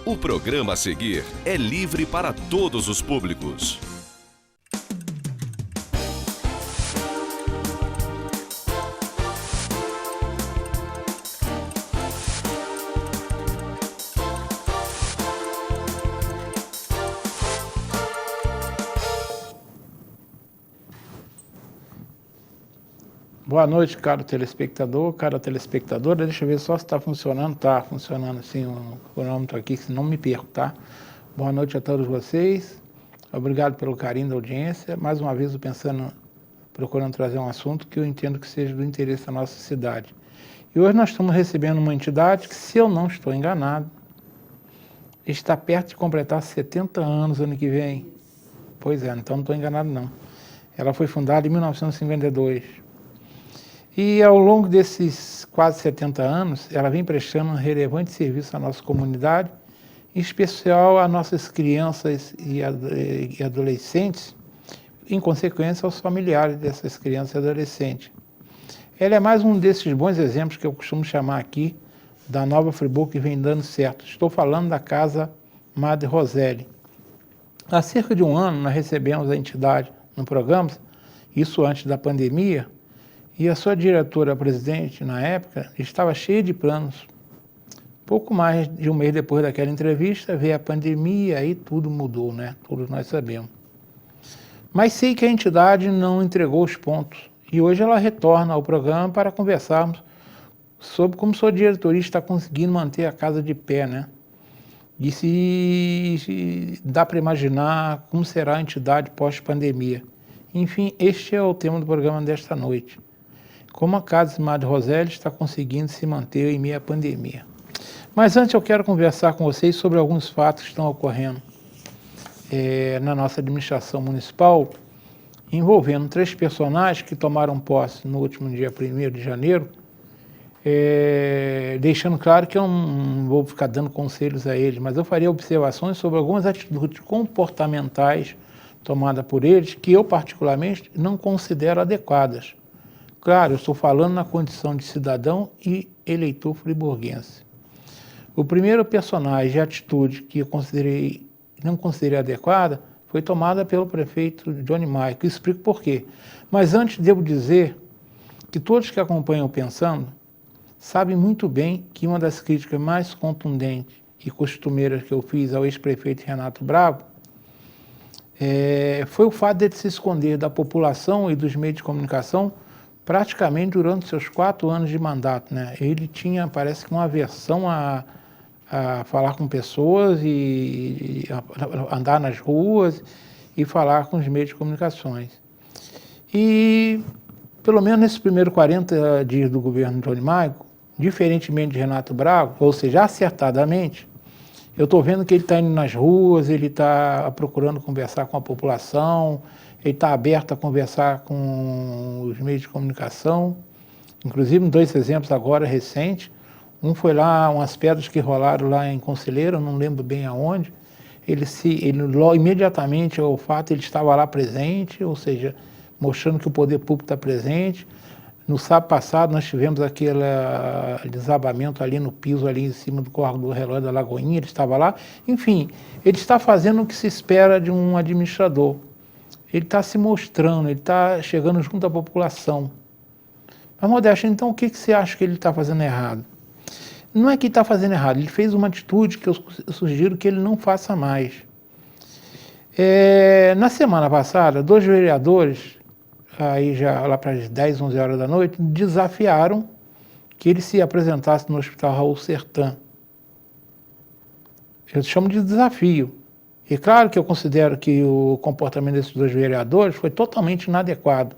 O programa a seguir é livre para todos os públicos. Boa noite, caro telespectador, cara telespectadora. Deixa eu ver só se está funcionando. Está funcionando assim o cronômetro aqui, se não me perco, tá? Boa noite a todos vocês. Obrigado pelo carinho da audiência. Mais uma vez, eu procurando trazer um assunto que eu entendo que seja do interesse da nossa cidade. E hoje nós estamos recebendo uma entidade que, se eu não estou enganado, está perto de completar 70 anos ano que vem. Pois é, então não estou enganado não. Ela foi fundada em 1952. E ao longo desses quase 70 anos, ela vem prestando um relevante serviço à nossa comunidade, em especial a nossas crianças e adolescentes, em consequência aos familiares dessas crianças e adolescentes. Ela é mais um desses bons exemplos que eu costumo chamar aqui da Nova Friburgo que vem dando certo. Estou falando da Casa Madre Roseli. Há cerca de um ano nós recebemos a entidade no programa, isso antes da pandemia, e a sua diretora-presidente, na época, estava cheia de planos. Pouco mais de um mês depois daquela entrevista, veio a pandemia e tudo mudou, né? Todos nós sabemos. Mas sei que a entidade não entregou os pontos. E hoje ela retorna ao programa para conversarmos sobre como sua diretoria está conseguindo manter a casa de pé, né? E se dá para imaginar como será a entidade pós-pandemia. Enfim, este é o tema do programa desta noite. Como a Casa Madre Roseli está conseguindo se manter em meio à pandemia. Mas antes eu quero conversar com vocês sobre alguns fatos que estão ocorrendo na nossa administração municipal, envolvendo 3 personagens que tomaram posse no último dia 1º de janeiro, deixando claro que eu não vou ficar dando conselhos a eles, mas eu faria observações sobre algumas atitudes comportamentais tomadas por eles que eu particularmente não considero adequadas. Claro, eu estou falando na condição de cidadão e eleitor friburguense. O primeiro personagem e atitude que eu não considerei adequada foi tomada pelo prefeito Johnny Maia, que eu explico por quê. Mas antes devo dizer que todos que acompanham o Pensando sabem muito bem que uma das críticas mais contundentes e costumeiras que eu fiz ao ex-prefeito Renato Bravo foi o fato de ele se esconder da população e dos meios de comunicação praticamente durante seus 4 anos de mandato, né? Ele tinha, parece que uma aversão a falar com pessoas e a andar nas ruas e falar com os meios de comunicações. E, pelo menos nesses primeiros 40 dias do governo Johnny Maia, diferentemente de Renato Bravo, ou seja, acertadamente, eu estou vendo que ele está indo nas ruas, ele está procurando conversar com a população, ele está aberto a conversar com os meios de comunicação, inclusive 2 exemplos agora recentes. Um foi lá, umas pedras que rolaram lá em Conselheiro, não lembro bem aonde. Ele imediatamente, o fato, ele estava lá presente, ou seja, mostrando que o poder público está presente. No sábado passado nós tivemos aquele desabamento ali no piso, ali em cima do Córrego do Relógio da Lagoinha, ele estava lá. Enfim, ele está fazendo o que se espera de um administrador. Ele está se mostrando, ele está chegando junto à população. Mas, Modesto, então o que você acha que ele está fazendo errado? Não é que ele está fazendo errado, ele fez uma atitude que eu sugiro que ele não faça mais. Na semana passada, 2 vereadores, aí já lá para as 10, 11 horas da noite, desafiaram que ele se apresentasse no Hospital Raul Sertã. Eu chamo de desafio. E claro que eu considero que o comportamento desses 2 vereadores foi totalmente inadequado.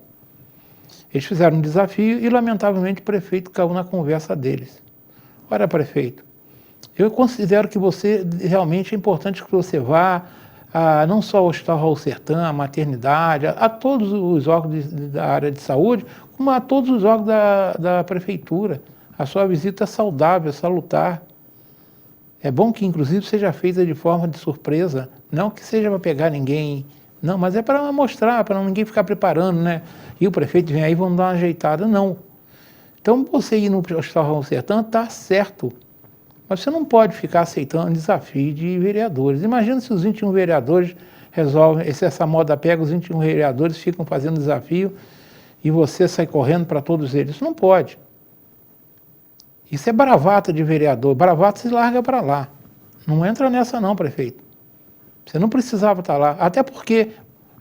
Eles fizeram um desafio e, lamentavelmente, o prefeito caiu na conversa deles. Olha, prefeito, eu considero que você, realmente é importante que você vá não só ao Hospital Raul Sertã, à maternidade, a todos os órgãos da área de saúde, como a todos os órgãos da prefeitura. A sua visita é saudável, salutar. É bom que, inclusive, seja feita de forma de surpresa, não que seja para pegar ninguém, não, mas é para mostrar, para ninguém ficar preparando, né? E o prefeito vem aí, vamos dar uma ajeitada, não. Então, você ir no Hospital Raul Sertã está certo, mas você não pode ficar aceitando desafio de vereadores. Imagina se os 21 vereadores resolvem, se essa moda pega, os 21 vereadores ficam fazendo desafio e você sai correndo para todos eles. Isso não pode. Isso é bravata de vereador. Bravata se larga para lá. Não entra nessa não, prefeito. Você não precisava estar lá. Até porque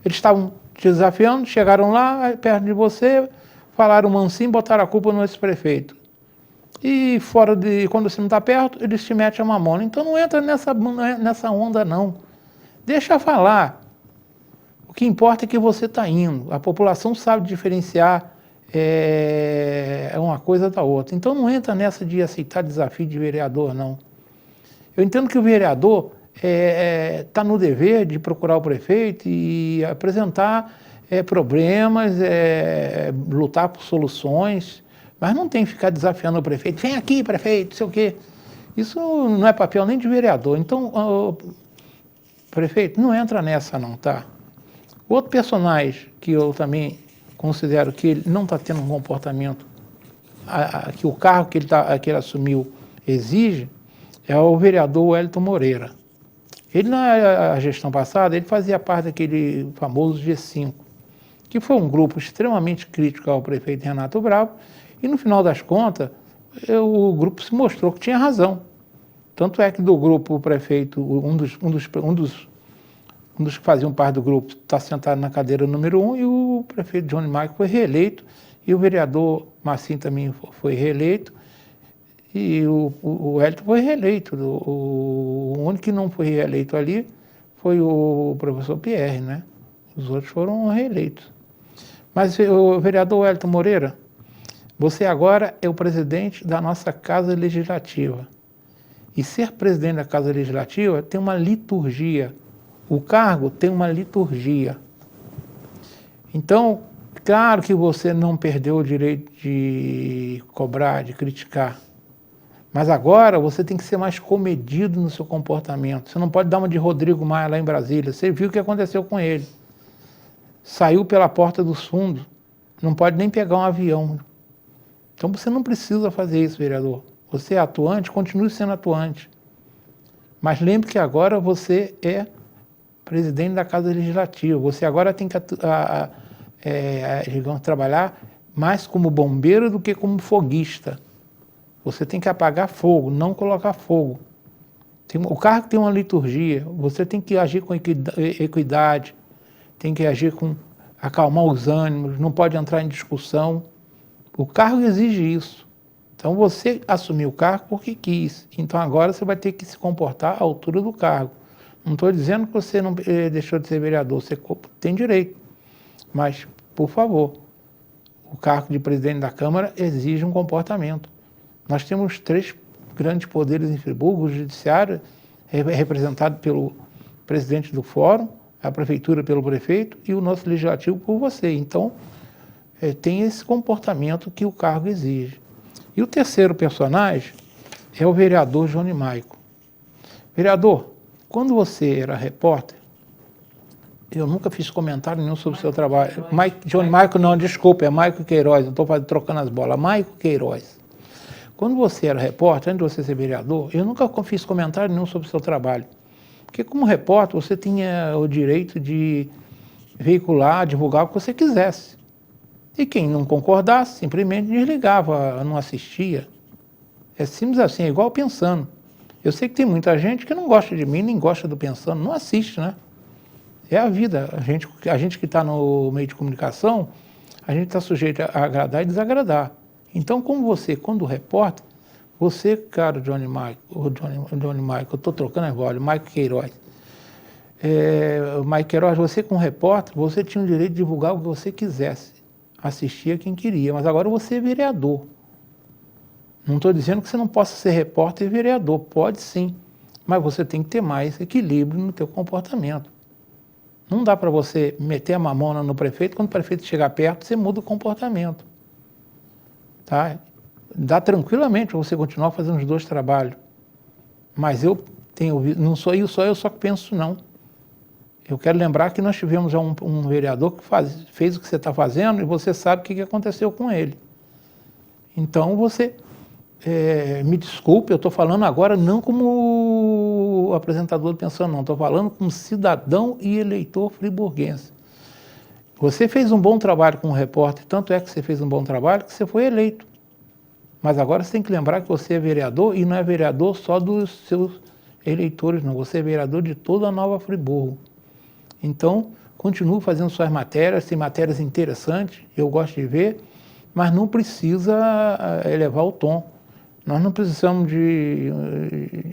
eles estavam te desafiando, chegaram lá, perto de você, falaram mansinho, botaram a culpa no ex-prefeito. E quando você não está perto, eles te metem a mamona. Então não entra nessa onda não. Deixa falar. O que importa é que você está indo. A população sabe diferenciar uma coisa da outra. Então não entra nessa de aceitar desafio de vereador, não. Eu entendo que o vereador está no dever de procurar o prefeito e apresentar problemas, lutar por soluções, mas não tem que ficar desafiando o prefeito. Vem aqui, prefeito, não sei o quê. Isso não é papel nem de vereador. Então, prefeito, não entra nessa não, tá? Outro personagem que eu também considero que ele não está tendo um comportamento que o cargo que ele assumiu exige, é o vereador Wellington Moreira. Ele, na gestão passada, ele fazia parte daquele famoso G5, que foi um grupo extremamente crítico ao prefeito Renato Bravo, e no final das contas, o grupo se mostrou que tinha razão. Tanto é que do grupo, o prefeito, um dos que faziam parte do grupo está sentado na cadeira número 1 e o prefeito Johnny Michael foi reeleito e o vereador Massim também foi reeleito e o Wellington foi reeleito. O único que não foi reeleito ali foi o professor Pierre, né? Os outros foram reeleitos. Mas o vereador Wellington Moreira, você agora é o presidente da nossa Casa Legislativa. E ser presidente da Casa Legislativa tem uma liturgia. O cargo tem uma liturgia. Então, claro que você não perdeu o direito de cobrar, de criticar. Mas agora você tem que ser mais comedido no seu comportamento. Você não pode dar uma de Rodrigo Maia lá em Brasília. Você viu o que aconteceu com ele. Saiu pela porta dos fundos. Não pode nem pegar um avião. Então você não precisa fazer isso, vereador. Você é atuante, continue sendo atuante. Mas lembre que agora você é presidente da Casa Legislativa. Você agora tem que digamos, trabalhar mais como bombeiro do que como foguista. Você tem que apagar fogo, não colocar fogo. O cargo tem uma liturgia, você tem que agir com equidade, tem que agir com acalmar os ânimos, não pode entrar em discussão. O cargo exige isso. Então você assumiu o cargo porque quis. Então agora você vai ter que se comportar à altura do cargo. Não estou dizendo que você não deixou de ser vereador, você tem direito. Mas, por favor, o cargo de presidente da Câmara exige um comportamento. Nós temos 3 grandes poderes em Friburgo: o judiciário é representado pelo presidente do fórum, a prefeitura pelo prefeito e o nosso legislativo por você. Então, tem esse comportamento que o cargo exige. E o terceiro personagem é o vereador Johnny Maico. Vereador, quando você era repórter, eu nunca fiz comentário nenhum sobre o seu trabalho. Johnny Maico não, desculpa, é Maico Queiroz, eu estou trocando as bolas. Maico Queiroz. Quando você era repórter, antes de você ser vereador, eu nunca fiz comentário nenhum sobre o seu trabalho. Porque como repórter, você tinha o direito de veicular, divulgar o que você quisesse. E quem não concordasse, simplesmente desligava, não assistia. É simples assim, é igual Pensando. Eu sei que tem muita gente que não gosta de mim, nem gosta do Pensando, não assiste, né? É a vida. A gente que está no meio de comunicação, a gente está sujeito a agradar e desagradar. Então, como você, quando repórter, você, cara, Johnny Michael, eu estou trocando as bolas, Maico Queiroz. Maico Queiroz, você como repórter, você tinha o direito de divulgar o que você quisesse. Assistia quem queria, mas agora você é vereador. Não estou dizendo que você não possa ser repórter e vereador, pode sim, mas você tem que ter mais equilíbrio no teu comportamento. Não dá para você meter a mamona no prefeito, quando o prefeito chegar perto, você muda o comportamento. Tá? Dá tranquilamente você continuar fazendo os 2 trabalhos. Mas eu tenho ouvido, não sou eu só que penso, não. Eu quero lembrar que nós tivemos um vereador que fez o que você está fazendo e você sabe o que aconteceu com ele. Então você, me desculpe, eu estou falando agora não como apresentador do Pensando, não. Estou falando como cidadão e eleitor friburguense. Você fez um bom trabalho como repórter, tanto é que você fez um bom trabalho que você foi eleito. Mas agora você tem que lembrar que você é vereador e não é vereador só dos seus eleitores, não. Você é vereador de toda a Nova Friburgo. Então, continue fazendo suas matérias, tem matérias interessantes, eu gosto de ver, mas não precisa elevar o tom. Nós não precisamos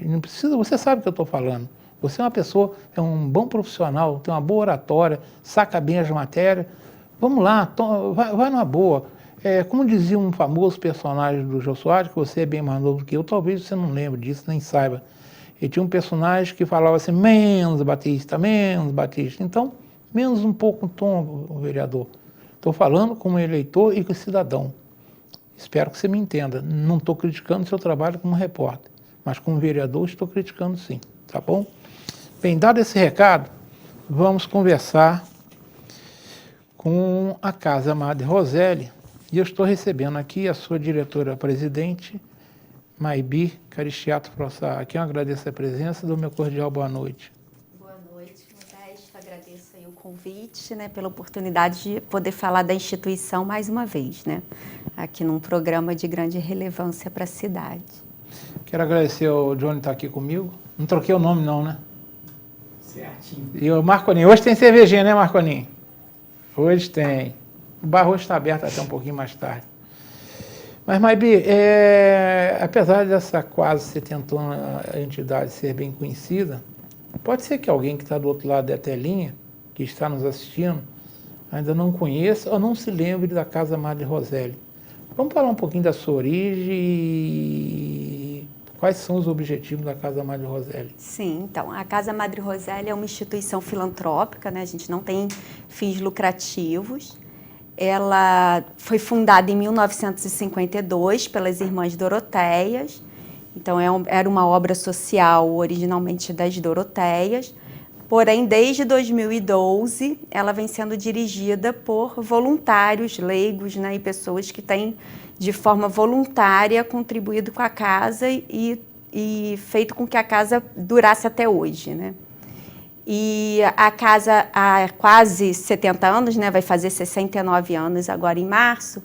não precisa, você sabe o que eu estou falando. Você é uma pessoa, é um bom profissional, tem uma boa oratória, saca bem as matérias. Vamos lá, vai numa boa. Como dizia um famoso personagem do Jô Soares, que você é bem mais novo do que eu, talvez você não lembre disso, nem saiba. Ele tinha um personagem que falava assim, menos Batista, menos Batista. Então, menos um pouco o tom, vereador. Estou falando como eleitor e como cidadão. Espero que você me entenda. Não estou criticando o seu trabalho como repórter, mas como vereador estou criticando sim, tá bom? Bem, dado esse recado, vamos conversar com a Casa Madre Roselli. E eu estou recebendo aqui a sua diretora-presidente, Maybi Caristiato Frossá. Aqui eu agradeço a presença, dou meu cordial boa noite. Boa noite, Modesto. Agradeço aí o convite, né, pela oportunidade de poder falar da instituição mais uma vez, né, aqui num programa de grande relevância para a cidade. Quero agradecer ao Johnny estar aqui comigo. Não troquei o nome não, né? Certinho. E o Marconinho. Hoje tem cervejinha, né, Marconinho? Hoje tem. O bar hoje está aberto até um pouquinho mais tarde. Mas, Maybi, apesar dessa quase 70 entidade ser bem conhecida, pode ser que alguém que está do outro lado da telinha, que está nos assistindo, ainda não conheça ou não se lembre da Casa Madre Roselli. Vamos falar um pouquinho da sua origem e quais são os objetivos da Casa Madre Roselli? Sim, então, a Casa Madre Roselli é uma instituição filantrópica, né? A gente não tem fins lucrativos. Ela foi fundada em 1952 pelas Irmãs Doroteias. Então, era uma obra social originalmente das Doroteias. Porém, desde 2012, ela vem sendo dirigida por voluntários leigos, né, e pessoas que têm, de forma voluntária, contribuído com a casa e feito com que a casa durasse até hoje, né? E a casa, há quase 70 anos, né, vai fazer 69 anos agora em março,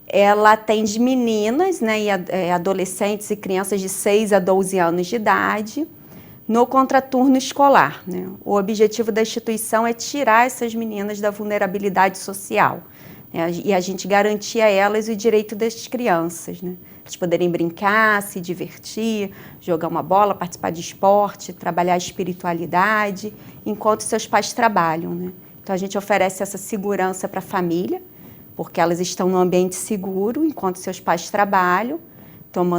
ela atende meninas, né, e adolescentes e crianças de 6 a 12 anos de idade, no contraturno escolar, né? O objetivo da instituição é tirar essas meninas da vulnerabilidade social, né, e a gente garantir a elas o direito das crianças, né? Eles poderem brincar, se divertir, jogar uma bola, participar de esporte, trabalhar a espiritualidade, enquanto seus pais trabalham, né? Então, a gente oferece essa segurança para a família, porque elas estão num ambiente seguro enquanto seus pais trabalham,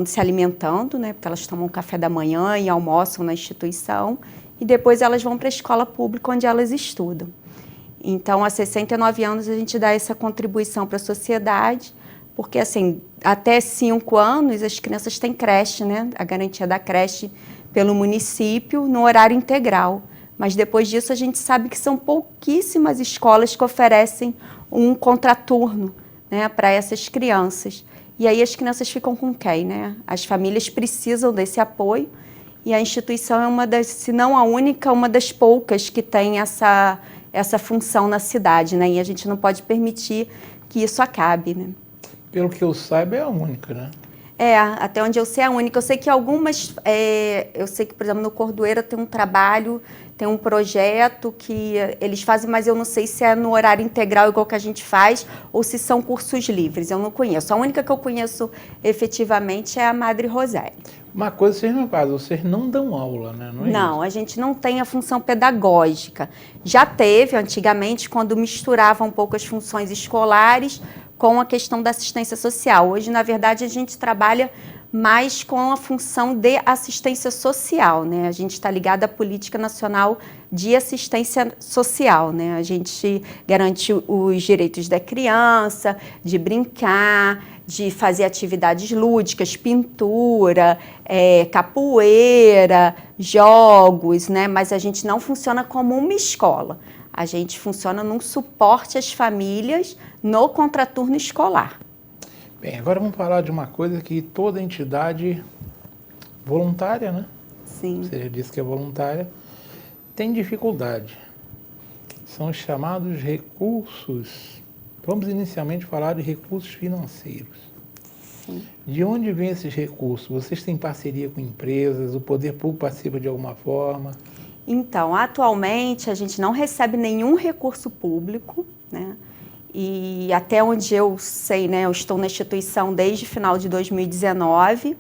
se alimentando, né? Porque elas tomam café da manhã e almoçam na instituição, e depois elas vão para a escola pública onde elas estudam. Então, há 69 anos, a gente dá essa contribuição para a sociedade, porque, assim, até 5 anos, as crianças têm creche, né? A garantia da creche pelo município no horário integral. Mas depois disso, a gente sabe que são pouquíssimas escolas que oferecem um contraturno, né, para essas crianças. E aí as crianças ficam com quem, né? As famílias precisam desse apoio e a instituição é uma das, se não a única, uma das poucas que tem essa função na cidade, né? E a gente não pode permitir que isso acabe, né? Pelo que eu saiba, é a única, né? Até onde eu sei é a única. Eu sei que algumas, eu sei que, por exemplo, no Cordoeira tem um trabalho, tem um projeto que eles fazem, mas eu não sei se é no horário integral igual que a gente faz ou se são cursos livres, eu não conheço. A única que eu conheço efetivamente é a Madre Roselli. Uma coisa vocês não fazem, vocês não dão aula, né? Não, a gente não tem a função pedagógica. Já teve, antigamente, quando misturava um pouco as funções escolares com a questão da assistência social. Hoje, na verdade, a gente trabalha mais com a função de assistência social, né? A gente está ligado à Política Nacional de Assistência Social, né? A gente garante os direitos da criança, de brincar, de fazer atividades lúdicas, pintura, capoeira, jogos, né? Mas a gente não funciona como uma escola. A gente funciona num suporte às famílias no contraturno escolar. Bem, agora vamos falar de uma coisa que toda entidade voluntária, né? Sim. Você já disse que é voluntária, tem dificuldade. São os chamados recursos. Vamos inicialmente falar de recursos financeiros. Sim. De onde vêm esses recursos? Vocês têm parceria com empresas? O poder público participa de alguma forma? Então, atualmente a gente não recebe nenhum recurso público, né? E até onde eu sei, né, eu estou na instituição desde o final de 2019,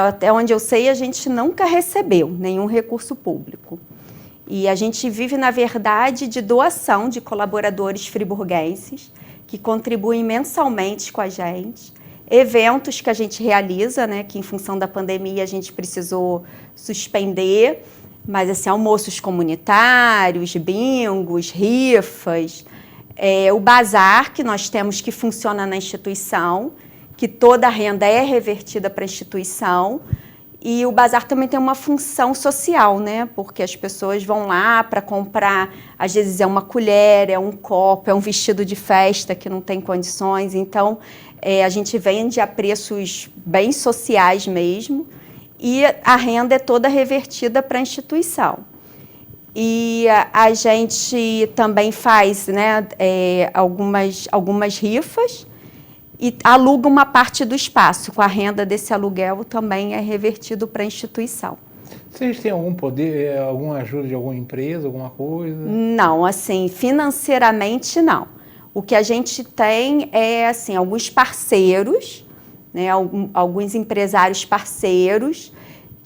até onde eu sei a gente nunca recebeu nenhum recurso público. E a gente vive, na verdade, de doação de colaboradores friburguenses que contribuem mensalmente com a gente, eventos que a gente realiza, né, que em função da pandemia a gente precisou suspender, mas assim, almoços comunitários, bingos, rifas, o bazar que nós temos que funciona na instituição, que toda a renda é revertida para a instituição, e o bazar também tem uma função social, né? Porque as pessoas vão lá para comprar, às vezes é uma colher, é um copo, é um vestido de festa que não tem condições, então a gente vende a preços bem sociais mesmo, e a renda é toda revertida para a instituição. E a gente também faz, né, algumas rifas e aluga uma parte do espaço. Com a renda desse aluguel também é revertido para a instituição. Vocês têm algum poder, alguma ajuda de alguma empresa, alguma coisa? Não, assim, financeiramente não. O que a gente tem é, assim, alguns parceiros, né, alguns empresários parceiros,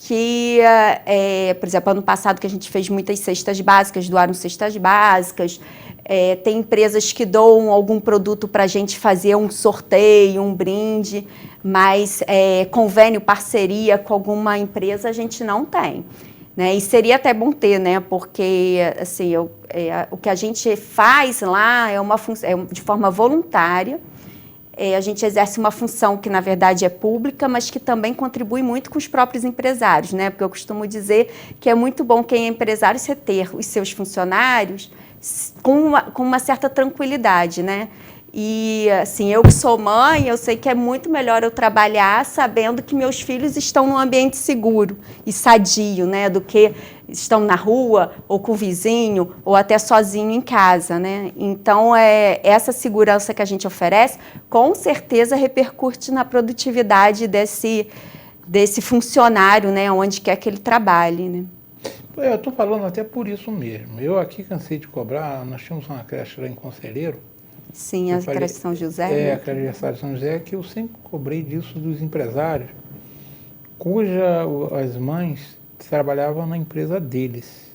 que, por exemplo, ano passado que a gente fez muitas cestas básicas, doaram cestas básicas, tem empresas que doam algum produto para a gente fazer um sorteio, um brinde, mas convênio, parceria com alguma empresa a gente não tem, né? E seria até bom ter, né? Porque assim, o que a gente faz lá é de forma voluntária. A gente exerce uma função que, na verdade, é pública, mas que também contribui muito com os próprios empresários, né? Porque eu costumo dizer que é muito bom quem é empresário você ter os seus funcionários com uma certa tranquilidade, né? E, assim, eu que sou mãe, eu sei que é muito melhor eu trabalhar sabendo que meus filhos estão num ambiente seguro e sadio, né? Do que estão na rua, ou com o vizinho, ou até sozinho em casa, né? Então, essa segurança que a gente oferece, com certeza repercute na produtividade desse funcionário, né? Onde quer que ele trabalhe, né? Eu estou falando até por isso mesmo. Eu aqui cansei de cobrar, nós tínhamos uma creche lá em Conselheiro. Sim, a creche São José. A creche aniversário de São José, que eu sempre cobrei disso dos empresários, as mães trabalhavam na empresa deles.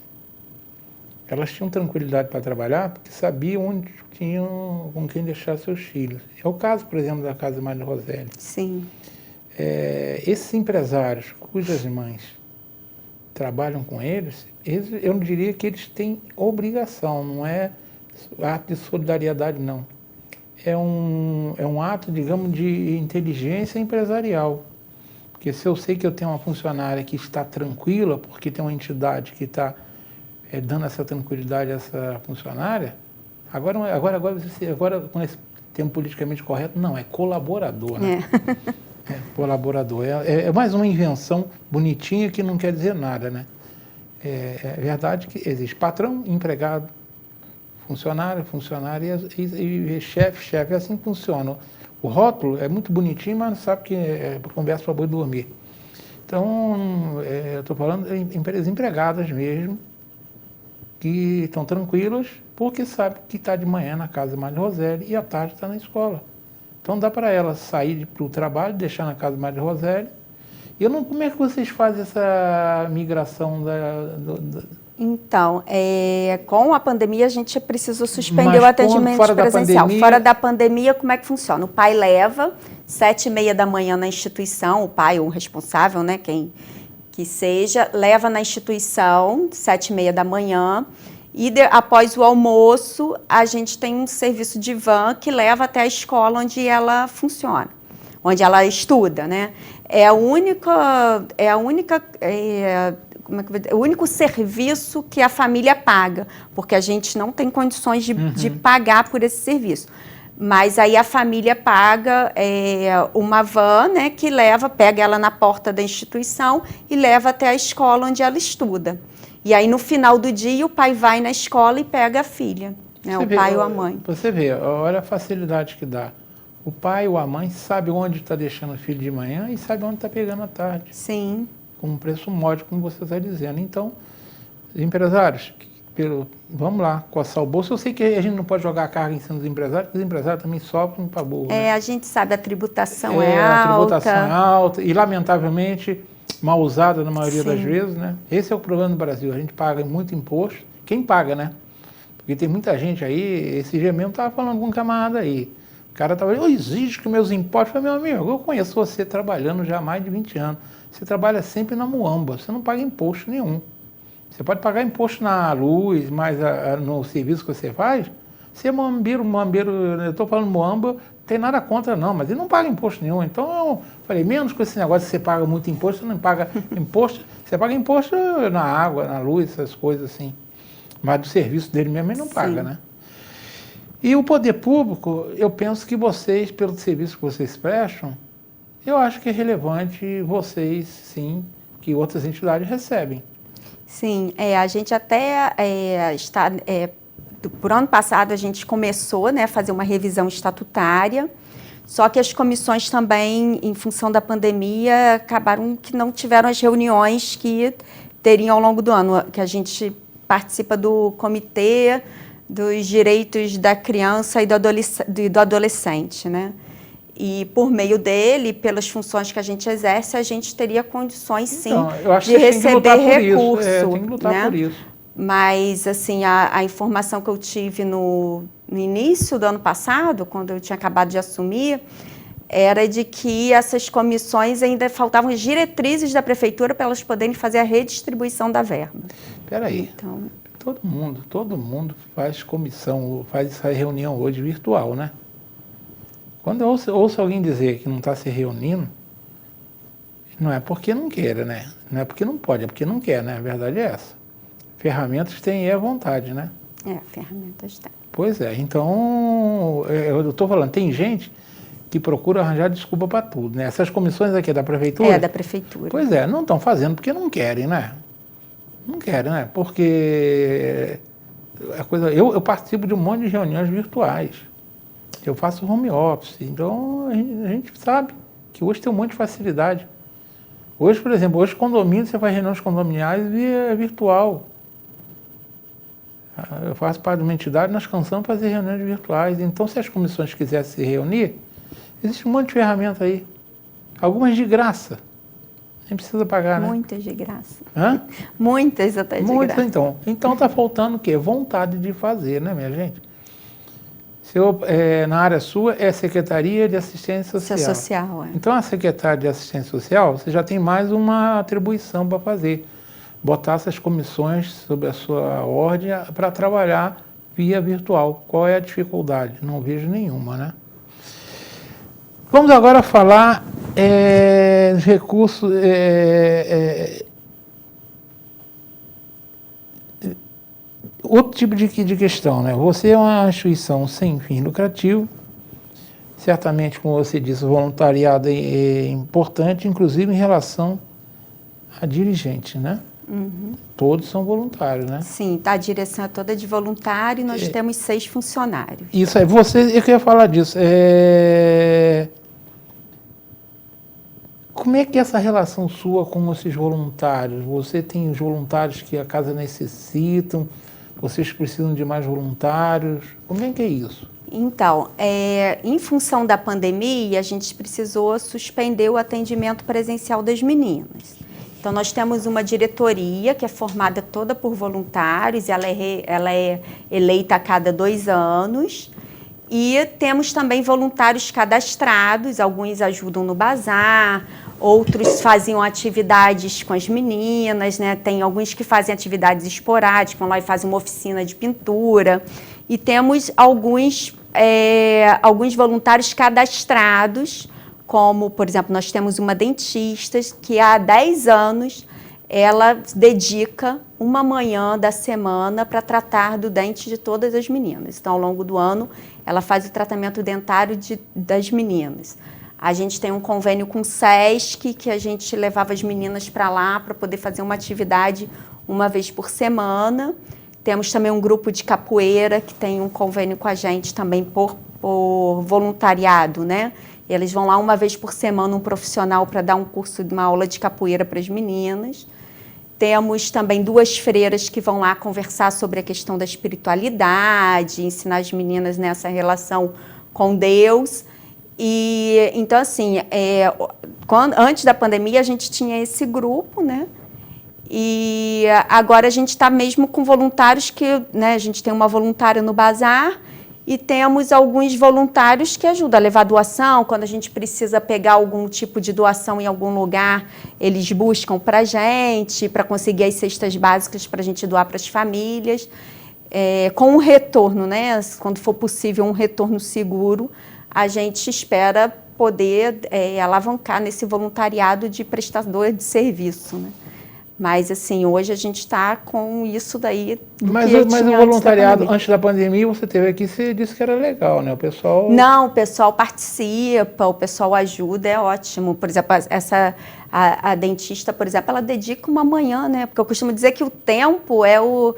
Elas tinham tranquilidade para trabalhar porque sabiam onde tinham com quem deixar seus filhos. É o caso, por exemplo, da Casa Madre Rosélia. Sim. Esses empresários cujas mães trabalham com eles, eu não diria que eles têm obrigação, não é ato de solidariedade, não. É um ato, digamos, de inteligência empresarial. Porque se eu sei que eu tenho uma funcionária que está tranquila, porque tem uma entidade que está dando essa tranquilidade a essa funcionária, agora com esse termo politicamente correto, não, é colaborador, né? Colaborador. É mais uma invenção bonitinha que não quer dizer nada, né? É verdade que existe patrão, empregado, funcionário e chefe, assim funciona. O rótulo é muito bonitinho, mas não sabe que é conversa para boi dormir. Então, eu estou falando de empresas empregadas mesmo, que estão tranquilas, porque sabem que está de manhã na casa da Madre Rosélia e à tarde está na escola. Então dá para ela sair para o trabalho, deixar na casa da Madre Rosélia. Como é que vocês fazem essa migração Então, com a pandemia a gente precisou suspender o atendimento presencial. Fora da pandemia, como é que funciona? O pai leva 7h30 da manhã na instituição, o pai ou o responsável, né, quem que seja, leva na instituição 7h30 da manhã e após o almoço a gente tem um serviço de van que leva até a escola onde ela funciona. onde ela estuda, né? É o único serviço que a família paga, porque a gente não tem condições de pagar por esse serviço. Mas aí a família paga uma van, né, que pega ela na porta da instituição e leva até a escola onde ela estuda. E aí no final do dia o pai vai na escola e pega a filha, né, pai ou a mãe. Você vê, olha a facilidade que dá. O pai ou a mãe sabe onde está deixando o filho de manhã e sabe onde está pegando à tarde. Sim. Com um preço módico, como você está dizendo. Então, empresários, vamos lá, coçar o bolso. Eu sei que a gente não pode jogar a carga em cima dos empresários, porque os empresários também sofrem para burro. Né? A gente sabe, a tributação é alta. A tributação é alta e, lamentavelmente, mal usada na maioria das vezes. Né? Esse é o problema do Brasil. A gente paga muito imposto. Quem paga, né? Porque tem muita gente aí, esse dia mesmo estava falando com um camarada aí. O cara estava, eu exijo que meus impostos... Eu falei, meu amigo, eu conheço você trabalhando já há mais de 20 anos. Você trabalha sempre na muamba, você não paga imposto nenhum. Você pode pagar imposto na luz, mas no serviço que você faz, você é mambeiro, eu estou falando muamba, não tem nada contra não, mas ele não paga imposto nenhum. Então eu falei, menos com esse negócio de você paga muito imposto, você não paga imposto, você paga imposto na água, na luz, essas coisas assim. Mas do serviço dele mesmo ele não paga, né? E o poder público, eu penso que vocês, pelo serviço que vocês prestam, eu acho que é relevante vocês, sim, que outras entidades recebem. Sim, a gente até está... por ano passado, a gente começou, né, a fazer uma revisão estatutária, só que as comissões também, em função da pandemia, acabaram que não tiveram as reuniões que teriam ao longo do ano, que a gente participa do Comitê dos Direitos da Criança e do Adolescente, né? E por meio dele, pelas funções que a gente exerce, a gente teria condições, sim, de receber recurso. Tem que lutar por isso. Mas, assim, a informação que eu tive no início do ano passado, quando eu tinha acabado de assumir, era de que essas comissões ainda faltavam as diretrizes da prefeitura para elas poderem fazer a redistribuição da verba. Espera aí, então, todo mundo faz comissão, faz essa reunião hoje virtual, né? Quando eu ouço alguém dizer que não está se reunindo, não é porque não queira, né? Não é porque não pode, é porque não quer, né? A verdade é essa. Ferramentas têm à vontade, né? Ferramentas têm. Pois é, então, eu estou falando, tem gente que procura arranjar desculpa para tudo, né? Essas comissões aqui é da prefeitura? É, da prefeitura. Pois é, não estão fazendo porque não querem, né? Não querem, né? Porque eu participo de um monte de reuniões virtuais. Eu faço home office, então a gente sabe que hoje tem um monte de facilidade. Hoje, por exemplo, condomínio, você faz reuniões condominiais via virtual. Eu faço parte de uma entidade, nós cansamos de fazer reuniões virtuais. Então, se as comissões quisessem se reunir, existe um monte de ferramenta aí. Algumas de graça. Nem precisa pagar, né? Muitas de graça. Hã? Muitas até de graça. Então está faltando o quê? Vontade de fazer, né, minha gente? Na área sua é Secretaria de Assistência Social. Então, a Secretaria de Assistência Social, você já tem mais uma atribuição para fazer. Botar essas comissões sob a sua ordem para trabalhar via virtual. Qual é a dificuldade? Não vejo nenhuma, né? Vamos agora falar dos recursos... outro tipo de questão, né? Você é uma instituição sem fim lucrativo, certamente, como você disse, o voluntariado é importante, inclusive em relação a dirigente, né? Uhum. Todos são voluntários, né? Sim, a direção é toda de voluntário e nós temos 6 funcionários. Isso aí, eu queria falar disso. Como é que é essa relação sua com esses voluntários? Você tem os voluntários que a casa necessitam? Vocês precisam de mais voluntários? Como é que é isso? Então, em função da pandemia, a gente precisou suspender o atendimento presencial das meninas. Então, nós temos uma diretoria que é formada toda por voluntários, ela é eleita a cada 2 anos. E temos também voluntários cadastrados, alguns ajudam no bazar, outros faziam atividades com as meninas, né? Tem alguns que fazem atividades esporádicas, vão lá e fazem uma oficina de pintura. E temos alguns voluntários cadastrados como, por exemplo, nós temos uma dentista que há 10 anos ela dedica uma manhã da semana para tratar do dente de todas as meninas. Então, ao longo do ano, ela faz o tratamento dentário das meninas. A gente tem um convênio com o SESC, que a gente levava as meninas para lá para poder fazer uma atividade uma vez por semana. Temos também um grupo de capoeira, que tem um convênio com a gente também por voluntariado, né? Eles vão lá uma vez por semana, um profissional para dar um curso, uma aula de capoeira para as meninas. Temos também 2 freiras que vão lá conversar sobre a questão da espiritualidade, ensinar as meninas nessa relação com Deus. E então, assim, antes da pandemia, a gente tinha esse grupo, né? E agora a gente está mesmo com voluntários que, né, a gente tem uma voluntária no bazar e temos alguns voluntários que ajudam a levar doação. Quando a gente precisa pegar algum tipo de doação em algum lugar, eles buscam para a gente, para conseguir as cestas básicas para a gente doar para as famílias. Com um retorno, né, quando for possível, um retorno seguro, a gente espera poder alavancar nesse voluntariado de prestador de serviço, né? Mas, assim, hoje a gente está com isso daí. Mas o voluntariado, antes da pandemia, você teve aqui, você disse que era legal, né? O pessoal... Não, o pessoal participa, o pessoal ajuda, é ótimo. Por exemplo, a dentista, por exemplo, ela dedica uma manhã, né? Porque eu costumo dizer que o tempo é o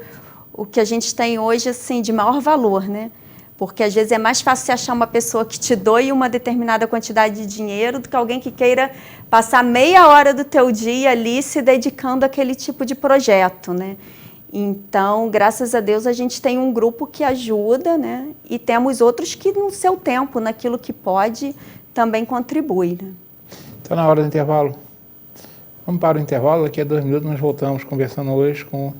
que a gente tem hoje, assim, de maior valor, né? Porque, às vezes, é mais fácil você achar uma pessoa que te doe uma determinada quantidade de dinheiro do que alguém que queira passar meia hora do teu dia ali se dedicando àquele tipo de projeto, né? Então, graças a Deus, a gente tem um grupo que ajuda, né? E temos outros que, no seu tempo, naquilo que pode, também contribui, né? Está na hora do intervalo. Vamos para o intervalo, daqui a 2 minutos nós voltamos conversando hoje com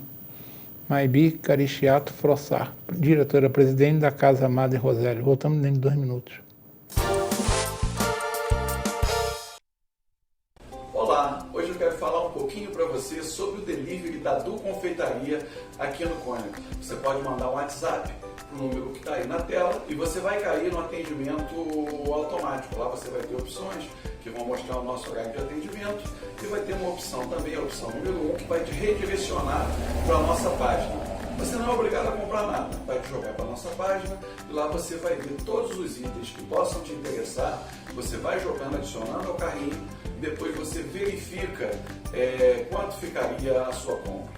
Maybi Caristiato Frossar, diretora-presidente da Casa Madre Rosélia. Voltamos dentro de 2 minutos. Olá, hoje eu quero falar um pouquinho para você sobre o delivery da Du Confeitaria aqui no Cônica. Você pode mandar um WhatsApp para o número que está aí na tela e você vai cair no atendimento automático. Lá você vai ter opções que vão mostrar o nosso horário de atendimento e vai ter uma opção também, a opção número 1, que vai te redirecionar para a nossa página. Você não é obrigado a comprar nada, vai te jogar para a nossa página e lá você vai ver todos os itens que possam te interessar, você vai jogando, adicionando ao carrinho, depois você verifica quanto ficaria a sua compra.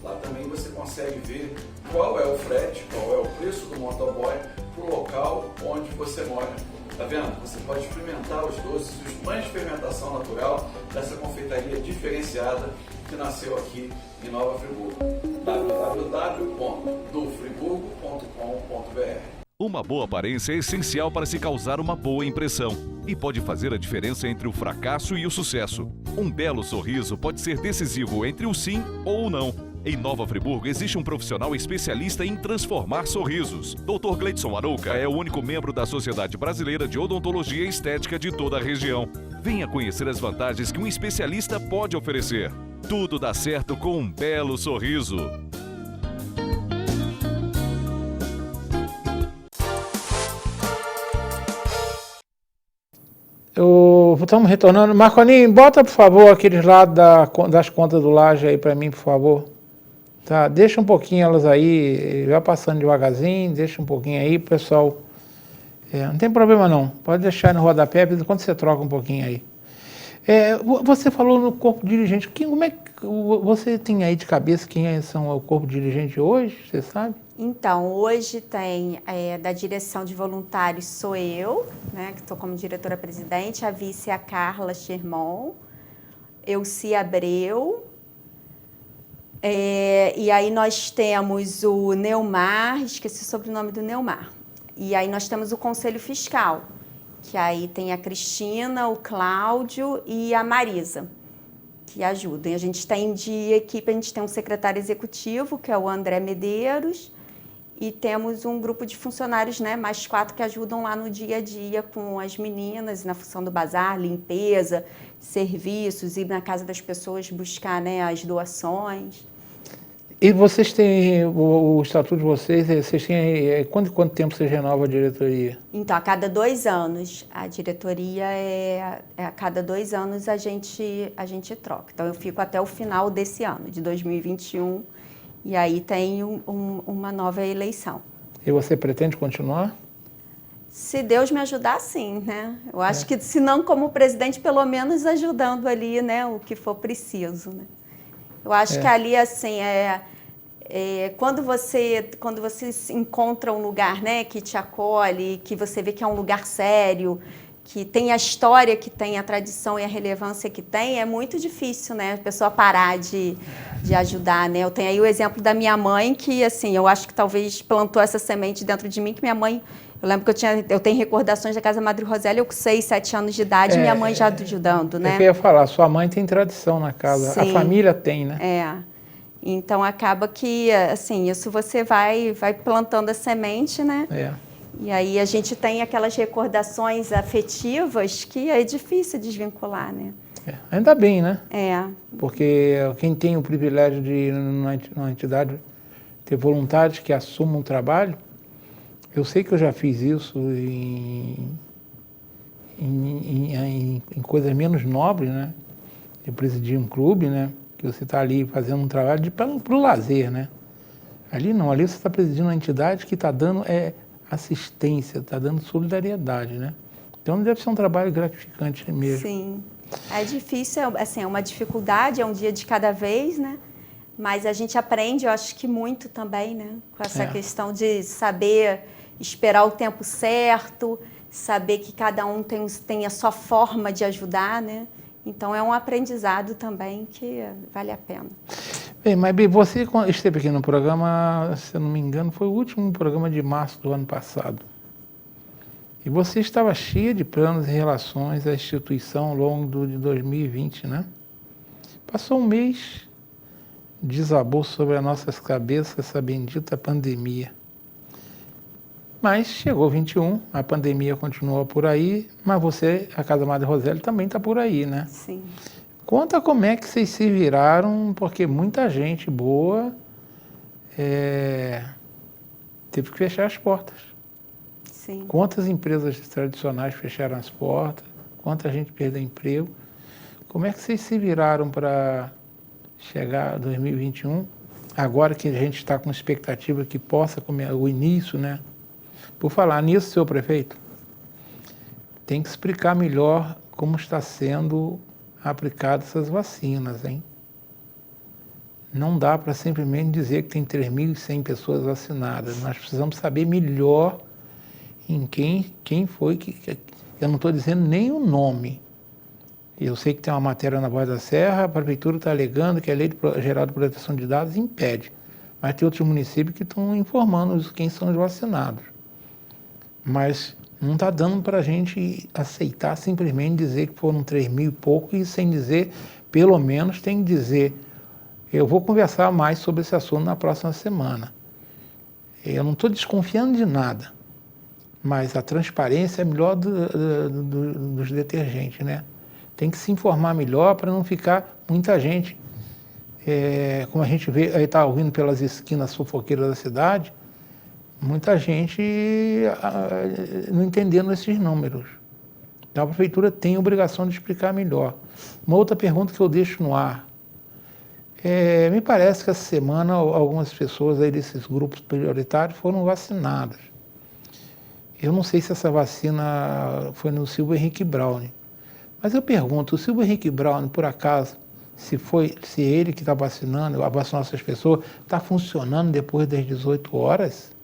Lá também você consegue ver qual é o frete, qual é o preço do motoboy para o local onde você mora. Tá vendo? Você pode experimentar os doces, os pães de fermentação natural dessa confeitaria diferenciada que nasceu aqui em Nova Friburgo. www.dufriburgo.com.br. Uma boa aparência é essencial para se causar uma boa impressão e pode fazer a diferença entre o fracasso e o sucesso. Um belo sorriso pode ser decisivo entre o sim ou o não. Em Nova Friburgo existe um profissional especialista em transformar sorrisos. Dr. Gleidson Arouca é o único membro da Sociedade Brasileira de Odontologia e Estética de toda a região. Venha conhecer as vantagens que um especialista pode oferecer. Tudo dá certo com um belo sorriso. Estamos retornando. Marconinho, bota, por favor, aqueles lados das contas do Laje aí para mim, por favor. Tá, deixa um pouquinho elas aí, vai passando devagarzinho, deixa um pouquinho aí, pessoal. Não tem problema não, pode deixar no rodapé, quando você troca um pouquinho aí. Você falou no corpo dirigente, como é que você tem aí de cabeça quem são o corpo dirigente hoje, você sabe? Então, hoje tem da direção de voluntários sou eu, né, que estou como diretora-presidente, a vice é a Carla Sherman, Elci Abreu, e aí nós temos o Neumar, esqueci o sobrenome do Neumar, e aí nós temos o Conselho Fiscal, que aí tem a Cristina, o Cláudio e a Marisa, que ajudam. E a gente tem de equipe, a gente tem um secretário executivo, que é o André Medeiros, e temos um grupo de funcionários, né, mais 4 que ajudam lá no dia a dia com as meninas, na função do bazar, limpeza, serviços, ir na casa das pessoas buscar, né, as doações. E vocês têm, o estatuto de vocês, vocês têm, quanto tempo vocês renovam a diretoria? Então, a cada 2 anos, a diretoria a cada 2 anos a gente troca. Então, eu fico até o final desse ano, de 2021, e aí tem uma nova eleição. E você pretende continuar? Se Deus me ajudar, sim, né? Eu acho que, se não como presidente, pelo menos ajudando ali, né, o que for preciso, né? Eu acho que ali, assim, quando você encontra um lugar, né, que te acolhe, que você vê que é um lugar sério, que tem a história que tem, a tradição e a relevância que tem, é muito difícil, né, a pessoa parar de ajudar, né? Eu tenho aí o exemplo da minha mãe, que, assim, eu acho que talvez plantou essa semente dentro de mim, que minha mãe... Eu lembro que eu tenho recordações da Casa Madre Rosélia, eu com 6, 7 anos de idade, minha mãe já ajudando, né? Eu ia falar, sua mãe tem tradição na casa, Sim. A família tem, né? Então, acaba que, assim, isso você vai plantando a semente, né? E aí a gente tem aquelas recordações afetivas que é difícil desvincular, né? Ainda bem, né? Porque quem tem o privilégio de, numa entidade, ter voluntários que assumam um trabalho, eu sei que eu já fiz isso em coisas menos nobres, né? Eu presidi um clube, né? Que você está ali fazendo um trabalho para o lazer, né? Ali não, ali você está presidindo uma entidade que está dando assistência, está dando solidariedade, né? Então deve ser um trabalho gratificante mesmo. Sim, é difícil, assim, é uma dificuldade, é um dia de cada vez, né? Mas a gente aprende, eu acho que muito também, né? Com essa questão de saber esperar o tempo certo, saber que cada um tem a sua forma de ajudar, né? Então, é um aprendizado também que vale a pena. Bem, mas você esteve aqui no programa, se eu não me engano, foi o último programa de março do ano passado. E você estava cheia de planos em relação à instituição ao longo de 2020, né? Passou um mês, desabou sobre as nossas cabeças essa bendita pandemia. Mas chegou 21, a pandemia continua por aí, mas você, a Casa Madre Rosélia, também está por aí, né? Sim. Conta como é que vocês se viraram, porque muita gente boa teve que fechar as portas. Sim. Quantas empresas tradicionais fecharam as portas, quanta gente perdeu emprego. Como é que vocês se viraram para chegar a 2021, agora que a gente está com expectativa que possa comer o início, né? Por falar nisso, senhor prefeito, tem que explicar melhor como está sendo aplicadas essas vacinas, hein? Não dá para simplesmente dizer que tem 3.100 pessoas vacinadas. Nós precisamos saber melhor em quem foi que... Eu não estou dizendo nem o nome. Eu sei que tem uma matéria na Voz da Serra, a prefeitura está alegando que a Lei Geral de Proteção de Dados impede. Mas tem outros municípios que estão informando quem são os vacinados. Mas não está dando para a gente aceitar simplesmente dizer que foram 3.000 e pouco, e sem dizer, pelo menos tem que dizer, eu vou conversar mais sobre esse assunto na próxima semana. Eu não estou desconfiando de nada, mas a transparência é melhor dos detergentes, né? Tem que se informar melhor para não ficar muita gente, como a gente vê, aí está ouvindo pelas esquinas fofoqueiras da cidade, muita gente não entendendo esses números. Então a prefeitura tem a obrigação de explicar melhor. Uma outra pergunta que eu deixo no ar. Me parece que essa semana algumas pessoas aí desses grupos prioritários foram vacinadas. Eu não sei se essa vacina foi no Silvio Henrique Braune. Mas eu pergunto, o Silvio Henrique Braune, por acaso, se ele que está vacinando essas pessoas, está funcionando depois das 18 horas?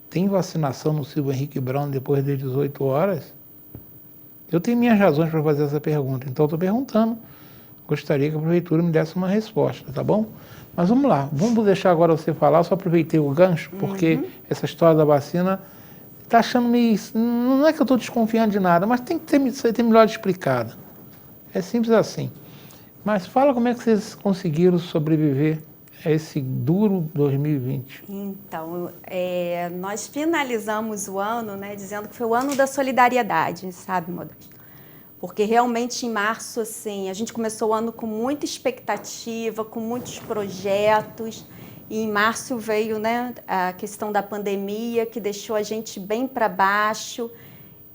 Tem vacinação no Silvio Henrique Braune depois das 18 horas? Eu tenho minhas razões para fazer essa pergunta, então estou perguntando. Gostaria que a prefeitura me desse uma resposta, tá bom? Mas vamos lá, vamos deixar agora você falar, só aproveitei o gancho, porque essa história da vacina está achando meio... Não é que eu estou desconfiando de nada, mas tem que ter melhor explicado. É simples assim. Mas fala como é que vocês conseguiram sobreviver a esse duro 2020. Então, nós finalizamos o ano, né, dizendo que foi o ano da solidariedade, sabe, Modesto? Porque realmente em março, assim, a gente começou o ano com muita expectativa, com muitos projetos, E em março veio, né, a questão da pandemia, que deixou a gente bem para baixo,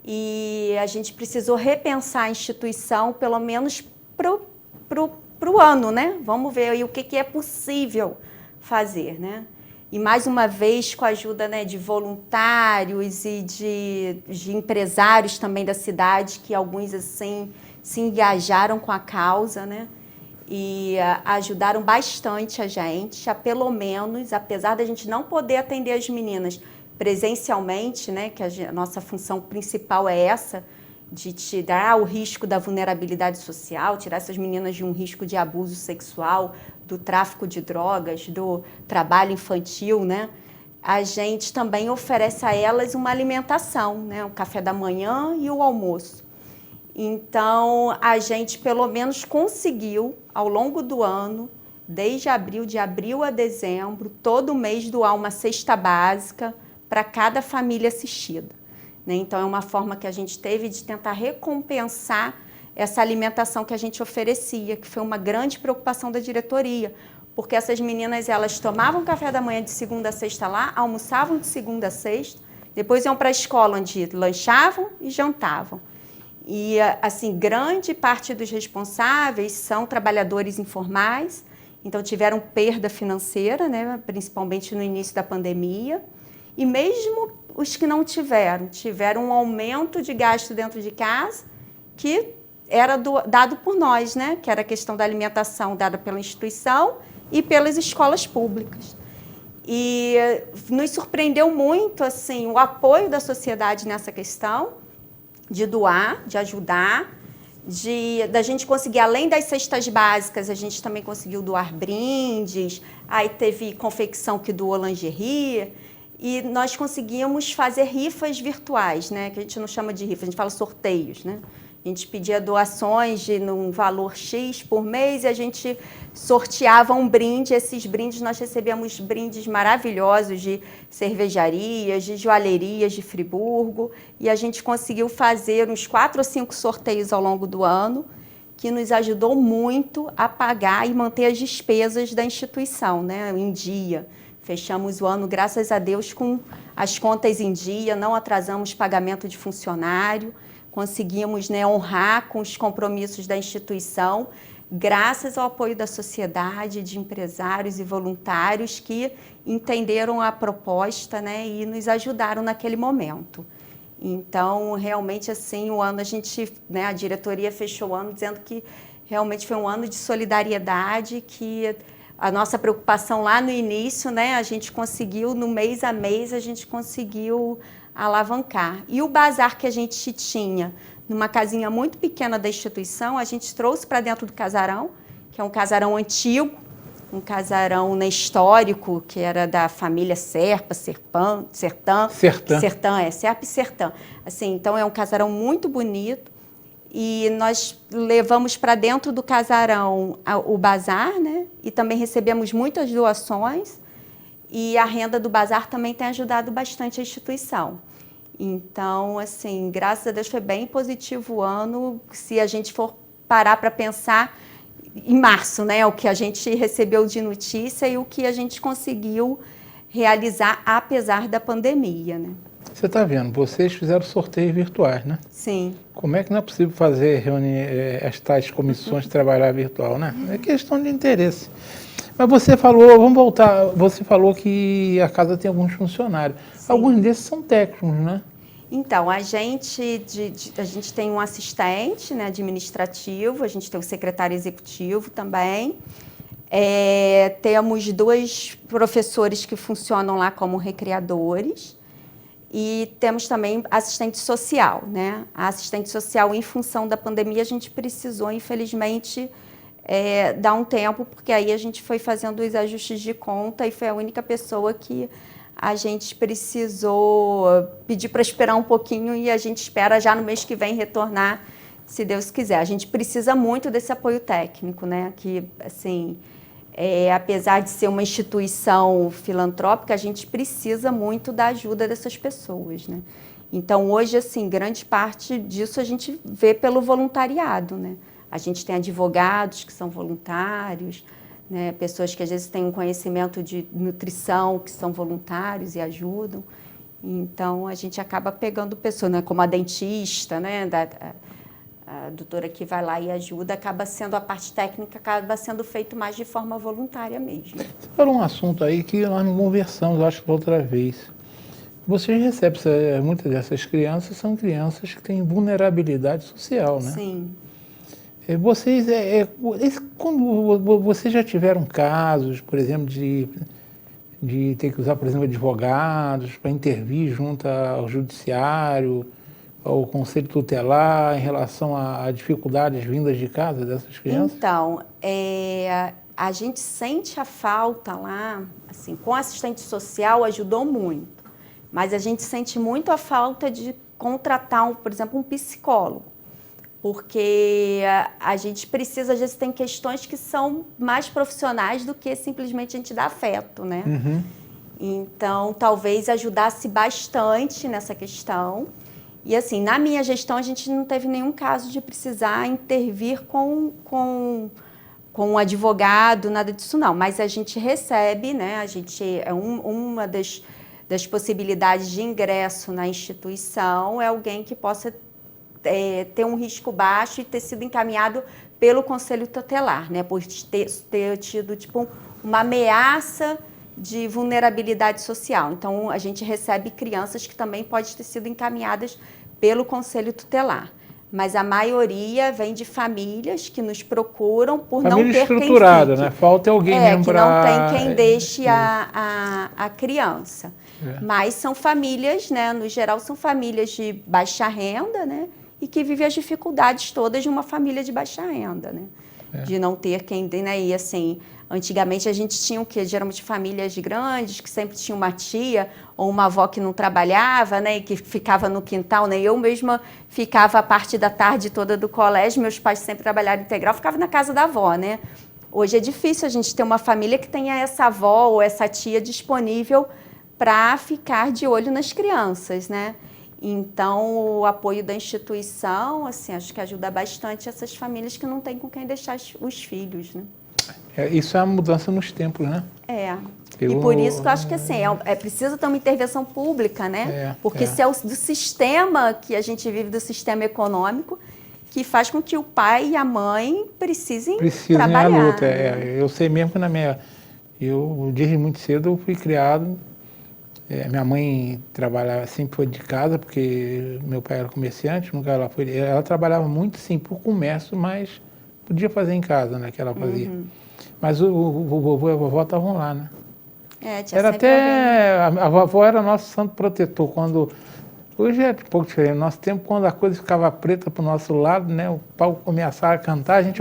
e a gente precisou repensar a instituição, pelo menos pro ano, né? Vamos ver aí o que é possível fazer, né? E mais uma vez com a ajuda, né, de voluntários e de empresários também da cidade, que alguns assim se engajaram com a causa, né? E ajudaram bastante a gente, a pelo menos, apesar da gente não poder atender as meninas presencialmente, né, que a nossa função principal é essa, de tirar o risco da vulnerabilidade social, tirar essas meninas de um risco de abuso sexual, do tráfico de drogas, do trabalho infantil, né? A gente também oferece a elas uma alimentação, né, o café da manhã e o almoço. Então, a gente pelo menos conseguiu, ao longo do ano, desde abril, de abril a dezembro, todo mês doar uma cesta básica para cada família assistida, né? Então, é uma forma que a gente teve de tentar recompensar essa alimentação que a gente oferecia, que foi uma grande preocupação da diretoria, porque essas meninas, elas tomavam café da manhã de segunda a sexta lá, almoçavam de segunda a sexta, depois iam para a escola, onde lanchavam e jantavam. E, assim, grande parte dos responsáveis são trabalhadores informais, então tiveram perda financeira, né, principalmente no início da pandemia, e mesmo os que não tiveram um aumento de gasto dentro de casa, que era dado por nós, né, que era a questão da alimentação dada pela instituição e pelas escolas públicas. E nos surpreendeu muito, assim, o apoio da sociedade nessa questão, de doar, de ajudar, da gente conseguir, além das cestas básicas, a gente também conseguiu doar brindes, aí teve confecção que doou lingerie, e nós conseguimos fazer rifas virtuais, né, que a gente não chama de rifa, a gente fala sorteios, né? A gente pedia doações num valor X por mês e a gente sorteava um brinde. Esses brindes, nós recebemos brindes maravilhosos de cervejarias, de joalherias de Friburgo. E a gente conseguiu fazer uns 4 ou 5 sorteios ao longo do ano, que nos ajudou muito a pagar e manter as despesas da instituição, né, em dia. Fechamos o ano, graças a Deus, com as contas em dia, não atrasamos pagamento de funcionário. Conseguimos, né, honrar com os compromissos da instituição, graças ao apoio da sociedade, de empresários e voluntários que entenderam a proposta, né, e nos ajudaram naquele momento. Então, realmente, assim, o ano né, a diretoria fechou o ano dizendo que realmente foi um ano de solidariedade, que a nossa preocupação lá no início, né, a gente conseguiu, no mês a mês, a gente conseguiu alavancar. E o bazar que a gente tinha numa casinha muito pequena da instituição, a gente trouxe para dentro do casarão, que é um casarão antigo, um casarão, né, histórico, que era da família Serpa, Sertã, Serpa e Sertã. Assim, então é um casarão muito bonito, e nós levamos para dentro do casarão o bazar, né, e também recebemos muitas doações. E a renda do bazar também tem ajudado bastante a instituição. Então, assim, graças a Deus foi bem positivo o ano. Se a gente for parar para pensar em março, né, o que a gente recebeu de notícia e o que a gente conseguiu realizar apesar da pandemia, né? Você está vendo, vocês fizeram sorteios virtuais, né? Sim. Como é que não é possível reunir as tais comissões de trabalhar virtual, né? É questão de interesse. Mas você falou, vamos voltar, você falou que a casa tem alguns funcionários. Sim. Alguns desses são técnicos, né? Então, a gente tem um assistente, né, administrativo, a gente tem um secretário executivo também. Temos 2 professores que funcionam lá como recreadores. E temos também assistente social, né? A assistente social, em função da pandemia, a gente precisou, infelizmente, dar um tempo, porque aí a gente foi fazendo os ajustes de conta e foi a única pessoa que a gente precisou pedir para esperar um pouquinho, e a gente espera já no mês que vem retornar, se Deus quiser. A gente precisa muito desse apoio técnico, né? Que, assim, apesar de ser uma instituição filantrópica, a gente precisa muito da ajuda dessas pessoas, né? Então, hoje, assim, grande parte disso a gente vê pelo voluntariado, né? A gente tem advogados que são voluntários, né? Pessoas que às vezes têm um conhecimento de nutrição, que são voluntários e ajudam. Então, a gente acaba pegando pessoas, né? Como a dentista, né? A doutora que vai lá e ajuda, acaba sendo a parte técnica, acaba sendo feito mais de forma voluntária mesmo. Você falou um assunto aí que nós não conversamos, acho que outra vez. Você recebe, muitas dessas crianças são crianças que têm vulnerabilidade social, né? Sim. Vocês, quando vocês já tiveram casos, por exemplo, de ter que usar, por exemplo, advogados para intervir junto ao judiciário, ao conselho tutelar, em relação a dificuldades vindas de casa dessas crianças? Então, a gente sente a falta lá, assim, com assistente social ajudou muito, mas a gente sente muito a falta de contratar, por exemplo, um psicólogo, porque a gente precisa, às vezes tem questões que são mais profissionais do que simplesmente a gente dar afeto, né? Uhum. Então, talvez ajudasse bastante nessa questão. E assim, na minha gestão, a gente não teve nenhum caso de precisar intervir com um advogado, nada disso não. Mas a gente recebe, né? A gente uma das possibilidades de ingresso na instituição é alguém que possa ter um risco baixo e ter sido encaminhado pelo Conselho Tutelar, né? Por ter tido tipo uma ameaça de vulnerabilidade social. Então, a gente recebe crianças que também podem ter sido encaminhadas pelo Conselho Tutelar. Mas a maioria vem de famílias que nos procuram por não ter quem estruturada, fique. né? Falta alguém mesmo que pra... não tem quem deixe a criança. Mas são famílias, né? No geral, são famílias de baixa renda, né? E que vivem as dificuldades todas de uma família de baixa renda, né? De não ter quem, né? E assim, antigamente a gente tinha o quê? Geralmente famílias grandes, que sempre tinha uma tia ou uma avó que não trabalhava, né? E que ficava no quintal, né? Eu mesma ficava a parte da tarde toda do colégio, meus pais sempre trabalharam integral, ficava na casa da avó, né? Hoje é difícil a gente ter uma família que tenha essa avó ou essa tia disponível para ficar de olho nas crianças, né? Então, o apoio da instituição, assim, acho que ajuda bastante essas famílias que não têm com quem deixar os filhos, né? Isso é uma mudança nos tempos, né? E por isso que eu acho que assim, é preciso ter uma intervenção pública, né? Porque se é do sistema que a gente vive, do sistema econômico, que faz com que o pai e a mãe precisem trabalhar. A luta. Eu sei mesmo que eu desde muito cedo eu fui criado. Minha mãe trabalhava, sempre foi de casa, porque meu pai era comerciante, nunca ela foi. Ela trabalhava muito, sim, por comércio, mas podia fazer em casa, né, que ela fazia. Mas o vovô e a vovó estavam lá, né? Era até... A vovó era nosso santo protetor. Hoje é um pouco diferente. No nosso tempo, quando a coisa ficava preta para o nosso lado, né, o pau começava a cantar, a gente,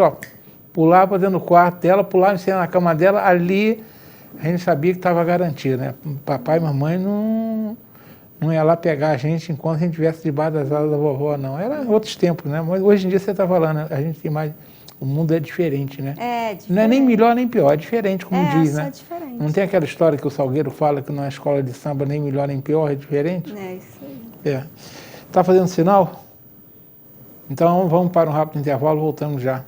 pulava dentro do quarto dela, pulava em cima da cama dela, ali... A gente sabia que estava garantido, né? Papai e mamãe não ia lá pegar a gente enquanto a gente estivesse debaixo das asas da vovó, não. Era outros tempos, né? Mas hoje em dia você está falando, a gente tem mais... O mundo é diferente, né? Diferente. Não é nem melhor nem pior, é diferente, como diz, né? É diferente. Não tem aquela história que o Salgueiro fala que não é escola de samba nem melhor nem pior, é diferente? É isso aí. Está fazendo sinal? Então vamos para um rápido intervalo, voltamos já.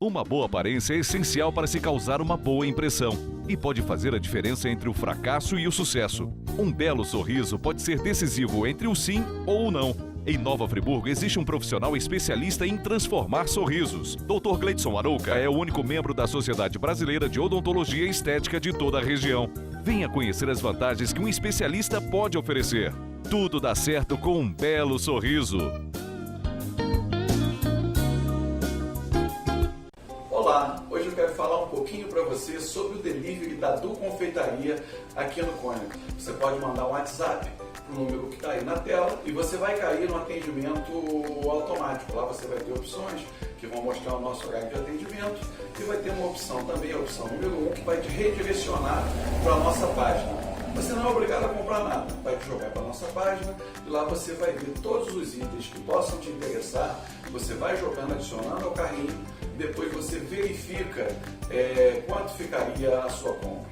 Uma boa aparência é essencial para se causar uma boa impressão e pode fazer a diferença entre o fracasso e o sucesso. Um belo sorriso pode ser decisivo entre o sim ou o não. Em Nova Friburgo existe um profissional especialista em transformar sorrisos. Dr. Gleidson Arouca é o único membro da Sociedade Brasileira de Odontologia e Estética de toda a região. Venha conhecer as vantagens que um especialista pode oferecer. Tudo dá certo com um belo sorriso. Olá, hoje eu quero falar um pouquinho para você sobre o delivery da Du Confeitaria aqui no Cônica. Você pode mandar um WhatsApp para o número que está aí na tela e você vai cair no atendimento automático. Lá você vai ter opções que vão mostrar o nosso horário de atendimento e vai ter uma opção também, a opção número 1, que vai te redirecionar para a nossa página. Você não é obrigado a comprar nada, vai te jogar para a nossa página e lá você vai ver todos os itens que possam te interessar. Você vai jogando, adicionando ao carrinho, depois você verifica quanto ficaria a sua compra.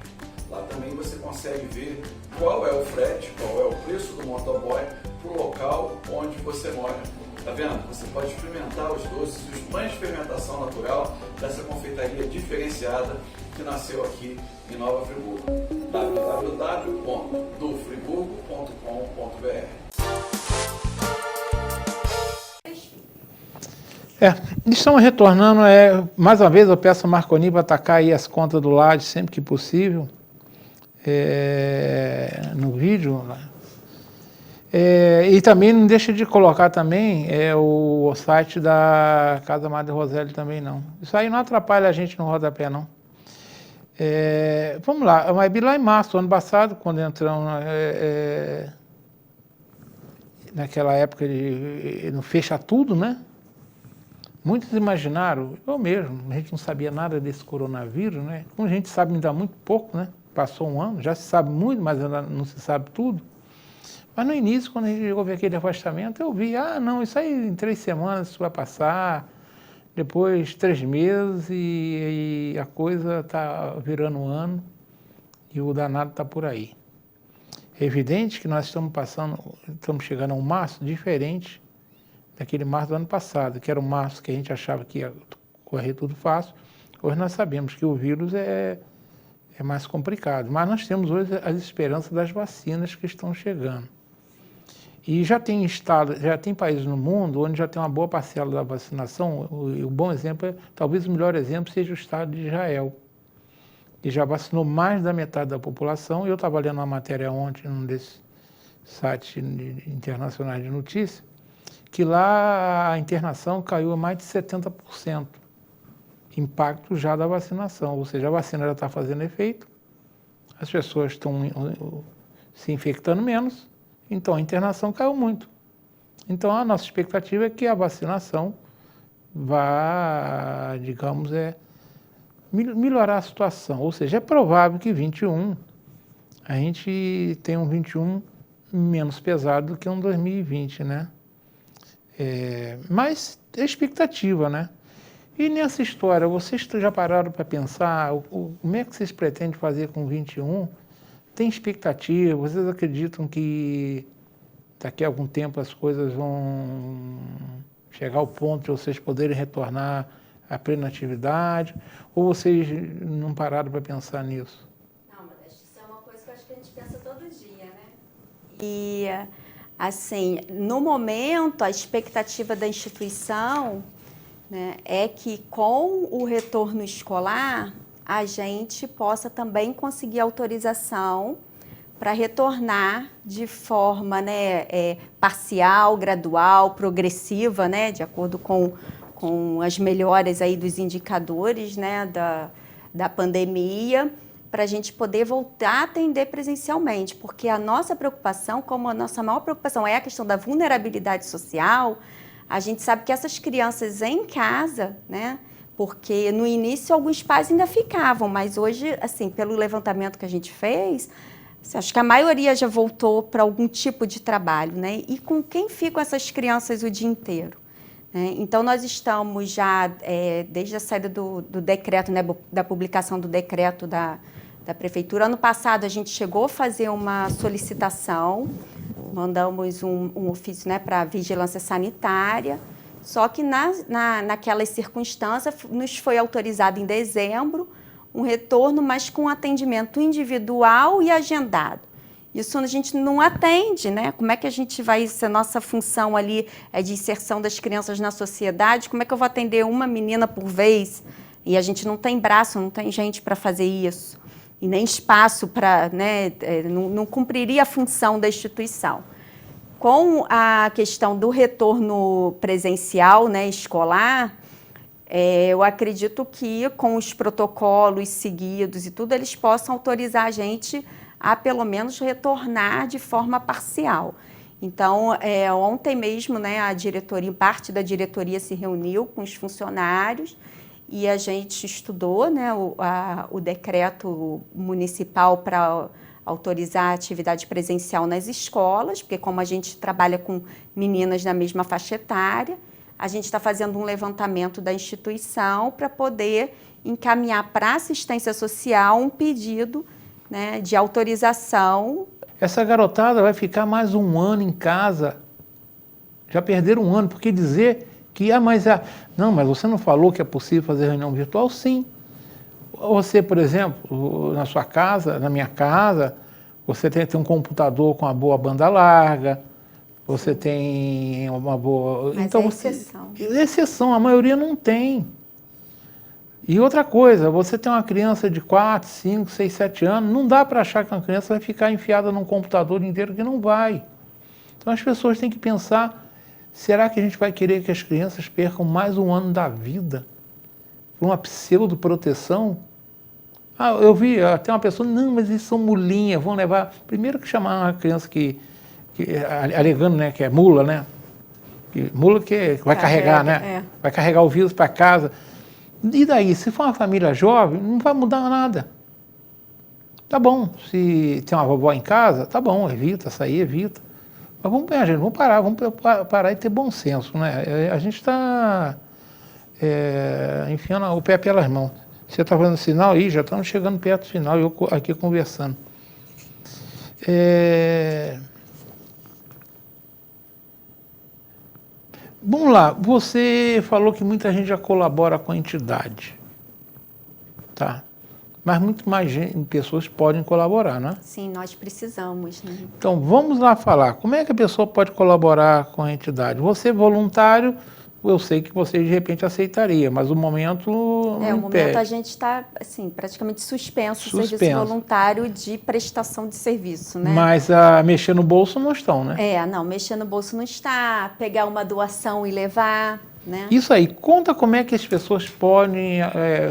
Lá também você consegue ver qual é o frete, qual é o preço do motoboy para o local onde você mora. Tá vendo? Você pode experimentar os doces, os pães de fermentação natural dessa confeitaria diferenciada que nasceu aqui em Nova Friburgo. www.dofriburgo.com.br. Estamos retornando, mais uma vez eu peço a Marconi para atacar aí as contas do LAD sempre que possível, no vídeo. E também não deixa de colocar também o site da Casa Madre Roseli também não. Isso aí não atrapalha a gente no rodapé não. Vamos lá, mas lá em março, ano passado, quando entramos naquela época de não fecha tudo, né? Muitos imaginaram, eu mesmo, a gente não sabia nada desse coronavírus, né? Como a gente sabe ainda muito pouco, né? Passou um ano, já se sabe muito, mas ainda não se sabe tudo. Mas no início, quando a gente houve aquele afastamento, eu vi, não, isso aí em 3 semanas isso vai passar, depois 3 meses e a coisa está virando um ano e o danado está por aí. É evidente que nós estamos chegando a um março diferente daquele março do ano passado, que era um março que a gente achava que ia correr tudo fácil. Hoje nós sabemos que o vírus é mais complicado, mas nós temos hoje as esperanças das vacinas que estão chegando. E já tem países no mundo onde já tem uma boa parcela da vacinação. O bom exemplo talvez o melhor exemplo seja o estado de Israel, que já vacinou mais da metade da população. Eu estava lendo uma matéria ontem num desses sites internacionais de notícias, que lá a internação caiu a mais de 70%. Impacto já da vacinação, ou seja, a vacina já está fazendo efeito, as pessoas estão se infectando menos, então a internação caiu muito. Então a nossa expectativa é que a vacinação vá, digamos, melhorar a situação. Ou seja, é provável que 21 a gente tenha um 21 menos pesado do que um 2020, né? Mas é expectativa, né? E nessa história, vocês já pararam para pensar como é que vocês pretendem fazer com 21? Tem expectativa? Vocês acreditam que daqui a algum tempo as coisas vão chegar ao ponto de vocês poderem retornar à plena atividade? Ou vocês não pararam para pensar nisso? Não, mas isso é uma coisa que eu acho que a gente pensa todo dia, né? E, assim, no momento, a expectativa da instituição, né, é que com o retorno escolar, a gente possa também conseguir autorização para retornar de forma, né, parcial, gradual, progressiva, né, de acordo com as melhoras aí dos indicadores, né, da pandemia, para a gente poder voltar a atender presencialmente, porque a nossa preocupação, como a nossa maior preocupação é a questão da vulnerabilidade social, a gente sabe que essas crianças em casa, né, porque no início alguns pais ainda ficavam, mas hoje, assim, pelo levantamento que a gente fez, acho que a maioria já voltou para algum tipo de trabalho, né? E com quem ficam essas crianças o dia inteiro? Né? Então, nós estamos já, desde a saída do decreto, né, da publicação do decreto da Prefeitura, ano passado a gente chegou a fazer uma solicitação, mandamos um ofício, né, para a vigilância sanitária, só que naquelas circunstâncias nos foi autorizado em dezembro um retorno, mas com atendimento individual e agendado. Isso a gente não atende, né? Como é que a gente vai, se a nossa função ali é de inserção das crianças na sociedade, como é que eu vou atender uma menina por vez? E a gente não tem braço, não tem gente para fazer isso. E nem espaço para, né, não cumpriria a função da instituição. Com a questão do retorno presencial, né, escolar, eu acredito que com os protocolos seguidos e tudo, eles possam autorizar a gente a pelo menos retornar de forma parcial. Então, ontem mesmo, né, a diretoria, parte da diretoria se reuniu com os funcionários e a gente estudou, né, o decreto municipal para autorizar a atividade presencial nas escolas, porque como a gente trabalha com meninas da mesma faixa etária, a gente está fazendo um levantamento da instituição para poder encaminhar para a assistência social um pedido, né, de autorização. Essa garotada vai ficar mais um ano em casa. Já perderam um ano, porque dizer que, não, mas você não falou que é possível fazer reunião virtual? Sim. Você, por exemplo, na sua casa, na minha casa, você tem um computador com uma boa banda larga, você tem uma boa... Mas então, é exceção. Exceção, a maioria não tem. E outra coisa, você tem uma criança de 4, 5, 6, 7 anos, não dá para achar que uma criança vai ficar enfiada num computador inteiro, que não vai. Então as pessoas têm que pensar, será que a gente vai querer que as crianças percam mais um ano da vida por uma pseudo-proteção? Eu vi até uma pessoa, não, mas eles são mulinha, vão levar... Primeiro que chamar uma criança alegando, né, que é mula, né? Mula que vai carregar, né? Vai carregar o vírus para casa. E daí, se for uma família jovem, não vai mudar nada. Tá bom, se tem uma vovó em casa, tá bom, evita sair, evita. Mas vamos parar e ter bom senso, né? A gente está enfiando o pé pelas mãos. Você está fazendo sinal aí, já estamos chegando perto do final, eu aqui conversando. Vamos lá, você falou que muita gente já colabora com a entidade, tá? Mas muito mais pessoas podem colaborar, né? Sim, nós precisamos, né? Então, vamos lá falar. Como é que a pessoa pode colaborar com a entidade? Você voluntário, eu sei que você de repente aceitaria, mas o momento não o impede. momento a gente está assim, praticamente suspenso o serviço voluntário de prestação de serviço, né? Mas mexer no bolso não estão, né? Não, mexer no bolso não está, pegar uma doação e levar, né? Isso aí, conta como é que as pessoas podem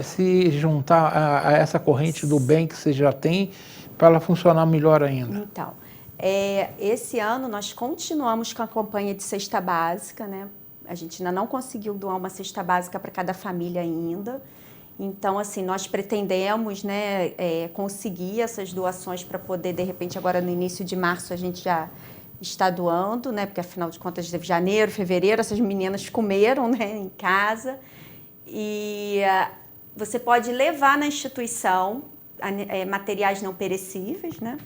se juntar a essa corrente do bem que você já tem para ela funcionar melhor ainda. Então, esse ano nós continuamos com a campanha de cesta básica, né? A gente ainda não conseguiu doar uma cesta básica para cada família ainda. Então, assim, nós pretendemos, né, conseguir essas doações para poder, de repente, agora no início de março, a gente já está doando, né? Porque, afinal de contas, de janeiro, fevereiro, essas meninas comeram, né, em casa. E você pode levar na instituição materiais não perecíveis, né?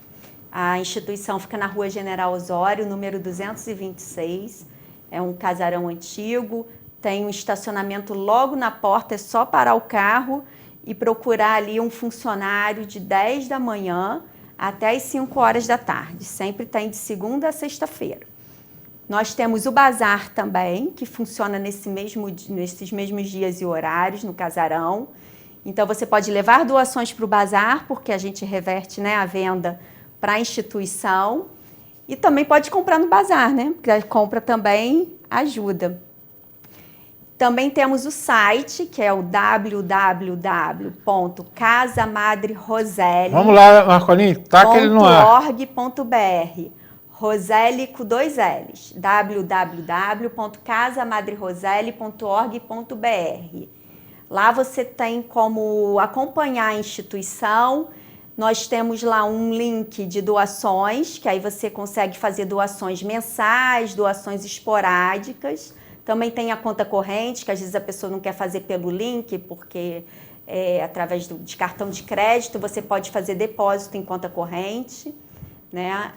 A instituição fica na Rua General Osório, número 226. É um casarão antigo, tem um estacionamento logo na porta, é só parar o carro e procurar ali um funcionário de 10 da manhã até as 5 horas da tarde. Sempre tem de segunda a sexta-feira. Nós temos o bazar também, que funciona nesses mesmos dias e horários no casarão. Então, você pode levar doações para o bazar, porque a gente reverte, né, a venda para a instituição. E também pode comprar no bazar, né? Porque a compra também ajuda. Também temos o site, que é o www.casamadreroseli.org.br. Vamos lá, Marcolinho, taca ele no ar. Roseli com 2 L's. www.casamadreroseli.org.br. Lá você tem como acompanhar a instituição. Nós temos lá um link de doações, que aí você consegue fazer doações mensais, doações esporádicas. Também tem a conta corrente, que às vezes a pessoa não quer fazer pelo link, porque através de cartão de crédito você pode fazer depósito em conta corrente, né?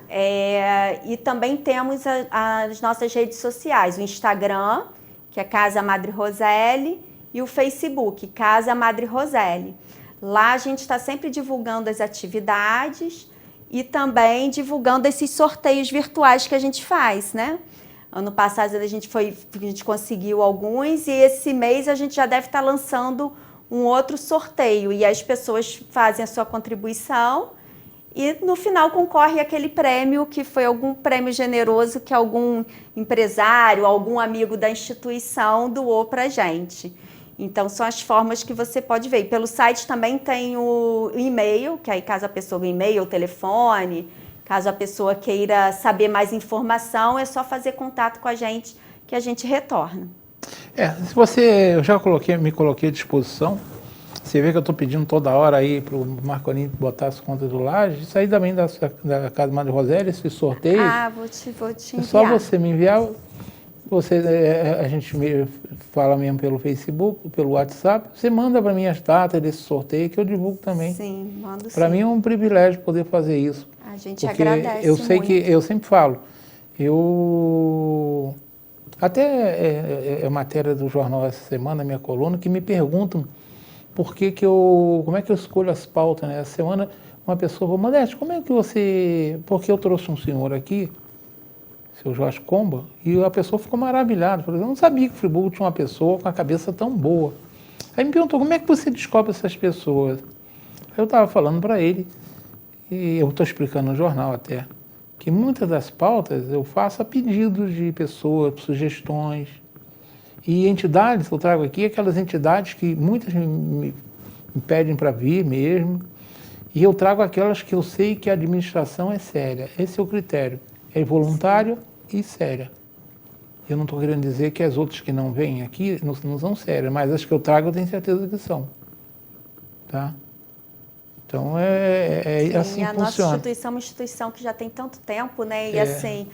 E também temos as nossas redes sociais, o Instagram, que é Casa Madre Roseli, e o Facebook, Casa Madre Roseli. Lá a gente está sempre divulgando as atividades e também divulgando esses sorteios virtuais que a gente faz, né? Ano passado a gente conseguiu alguns e esse mês a gente já deve estar lançando um outro sorteio. E as pessoas fazem a sua contribuição e no final concorre aquele prêmio que foi algum prêmio generoso que algum empresário, algum amigo da instituição doou para a gente. Então, são as formas que você pode ver. E pelo site também tem o e-mail, que aí caso a pessoa o e-mail, o telefone, caso a pessoa queira saber mais informação, é só fazer contato com a gente que a gente retorna. Se eu já me coloquei à disposição, você vê que eu estou pedindo toda hora aí para o Marcolinho botar as contas do Laje, isso aí também da Casa Madre Roseli, esse sorteio. Vou te enviar. É só você me enviar. A gente fala mesmo pelo Facebook, pelo WhatsApp. Você manda para mim as datas desse sorteio que eu divulgo também. Sim, mando sim. Para mim é um privilégio poder fazer isso. A gente agradece eu sei muito. que eu sempre falo, eu Até matéria do jornal essa semana, minha coluna, que me perguntam como é que eu escolho as pautas, né? Essa semana uma pessoa falou, Modeste, como é que você... Porque eu trouxe um senhor aqui, seu Jorge Comba, e a pessoa ficou maravilhada. Falou, eu não sabia que o Friburgo tinha uma pessoa com a cabeça tão boa. Aí me perguntou, como é que você descobre essas pessoas? Aí eu estava falando para ele, e eu estou explicando no jornal até, que muitas das pautas eu faço a pedidos de pessoas, sugestões. E entidades, eu trago aqui aquelas entidades que muitas me pedem para vir mesmo, e eu trago aquelas que eu sei que a administração é séria. Esse é o critério. É voluntário e séria. Eu não estou querendo dizer que as outras que não vêm aqui não são sérias, mas as que eu trago eu tenho certeza que são. Tá? Então, Sim, assim que a nossa funciona. instituição é uma instituição que já tem tanto tempo, né? E assim,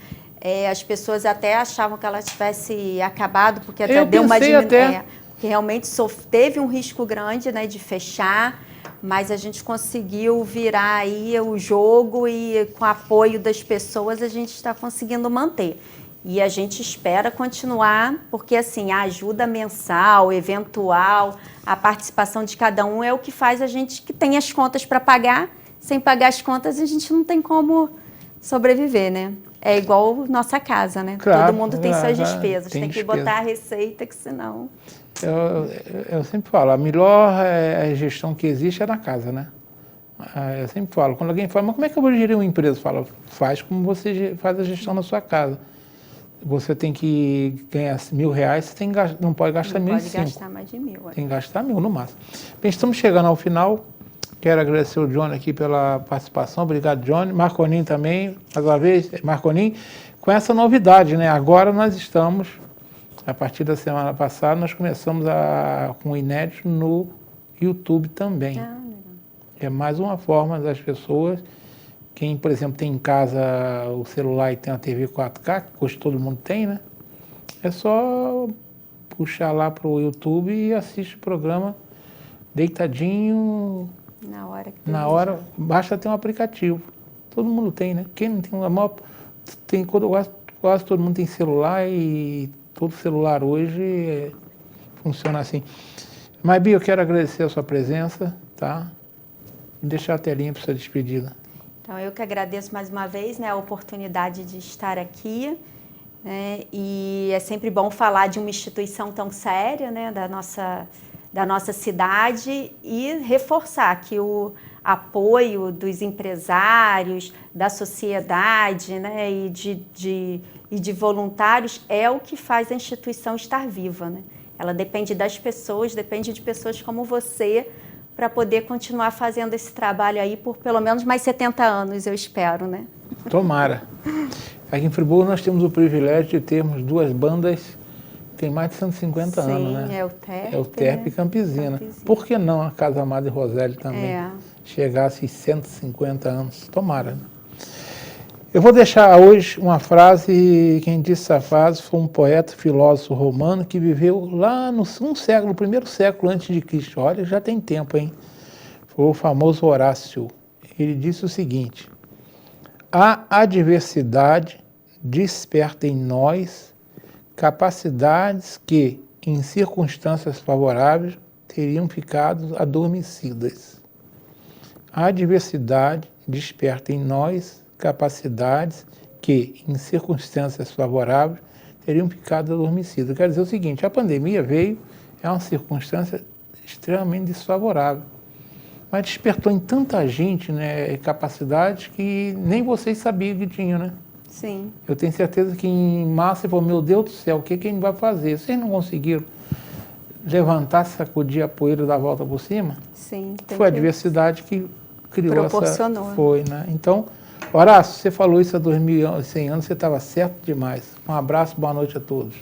as pessoas até achavam que ela tivesse acabado, porque até Eu deu uma pensei até. porque realmente teve um risco grande, né, de fechar, mas a gente conseguiu virar aí o jogo e com o apoio das pessoas a gente está conseguindo manter. E a gente espera continuar, porque assim, a ajuda mensal, eventual, a participação de cada um é o que faz a gente que tem as contas para pagar. Sem pagar as contas, a gente não tem como sobreviver, né? É igual nossa casa, né? Claro, todo mundo tem suas despesas, tem que despesa. botar a receita, que senão... Eu sempre falo, a melhor gestão que existe é na casa, né? Eu sempre falo, quando alguém fala, mas como é que eu vou gerir uma empresa? Eu falo, faz como você faz a gestão na sua casa. Você tem que ganhar R$1.000, você não pode gastar 1.500. Não pode gastar mais de 1.000. Tem que gastar 1.000 no máximo. Bem, estamos chegando ao final. Quero agradecer o Johnny aqui pela participação. Obrigado, Johnny. Marconim também, mais uma vez. Marconim, com essa novidade, né? Agora nós estamos, a partir da semana passada, nós começamos com o inédito no YouTube também. É mais uma forma das pessoas... Quem, por exemplo, tem em casa o celular e tem uma TV 4K, que hoje todo mundo tem, né? É só puxar lá para o YouTube e assiste o programa deitadinho. Na hora, basta ter um aplicativo. Todo mundo tem, né? Quem não tem, quase todo mundo tem celular e todo celular hoje funciona assim. Mas, Bia, eu quero agradecer a sua presença, tá? Vou deixar a telinha para sua despedida. Então, eu que agradeço mais uma vez, né, a oportunidade de estar aqui, né, e é sempre bom falar de uma instituição tão séria, né, da nossa cidade e reforçar que o apoio dos empresários, da sociedade, né, e de voluntários é o que faz a instituição estar viva, né? Ela depende das pessoas, depende de pessoas como você, para poder continuar fazendo esse trabalho aí por pelo menos mais 70 anos, eu espero, né? Tomara. Aqui em Friburgo nós temos o privilégio de termos duas bandas que têm mais de 150 anos, né? É o TERP, é o TERP e Campesina. Por que não a Casa Madre Rosélia também chegasse a 150 anos? Tomara, né? Eu vou deixar hoje uma frase, quem disse essa frase foi um poeta, filósofo romano que viveu lá no primeiro século antes de Cristo. Olha, já tem tempo, hein? Foi o famoso Horácio. Ele disse o seguinte: a adversidade desperta em nós capacidades que, em circunstâncias favoráveis, teriam ficado adormecidas. A adversidade desperta em nós capacidades que, em circunstâncias favoráveis, teriam ficado adormecidas. Quer dizer o seguinte, a pandemia veio, é uma circunstância extremamente desfavorável, mas despertou em tanta gente, né, capacidades que nem vocês sabiam que tinham, né? Sim. Eu tenho certeza que em março você falou, meu Deus do céu, o que a gente vai fazer? Vocês não conseguiram levantar, sacudir a poeira da volta por cima? Sim. Foi a adversidade que criou proporcionou. Foi, né? Então, Horácio, você falou isso há 2100 anos, você estava certo demais. Um abraço, boa noite a todos.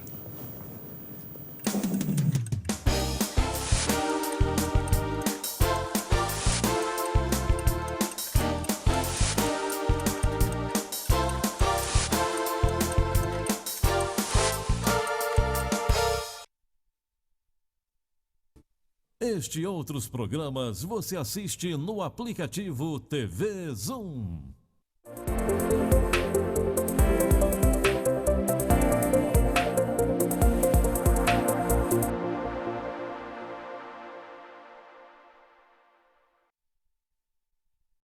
Este e outros programas você assiste no aplicativo TV Zoom.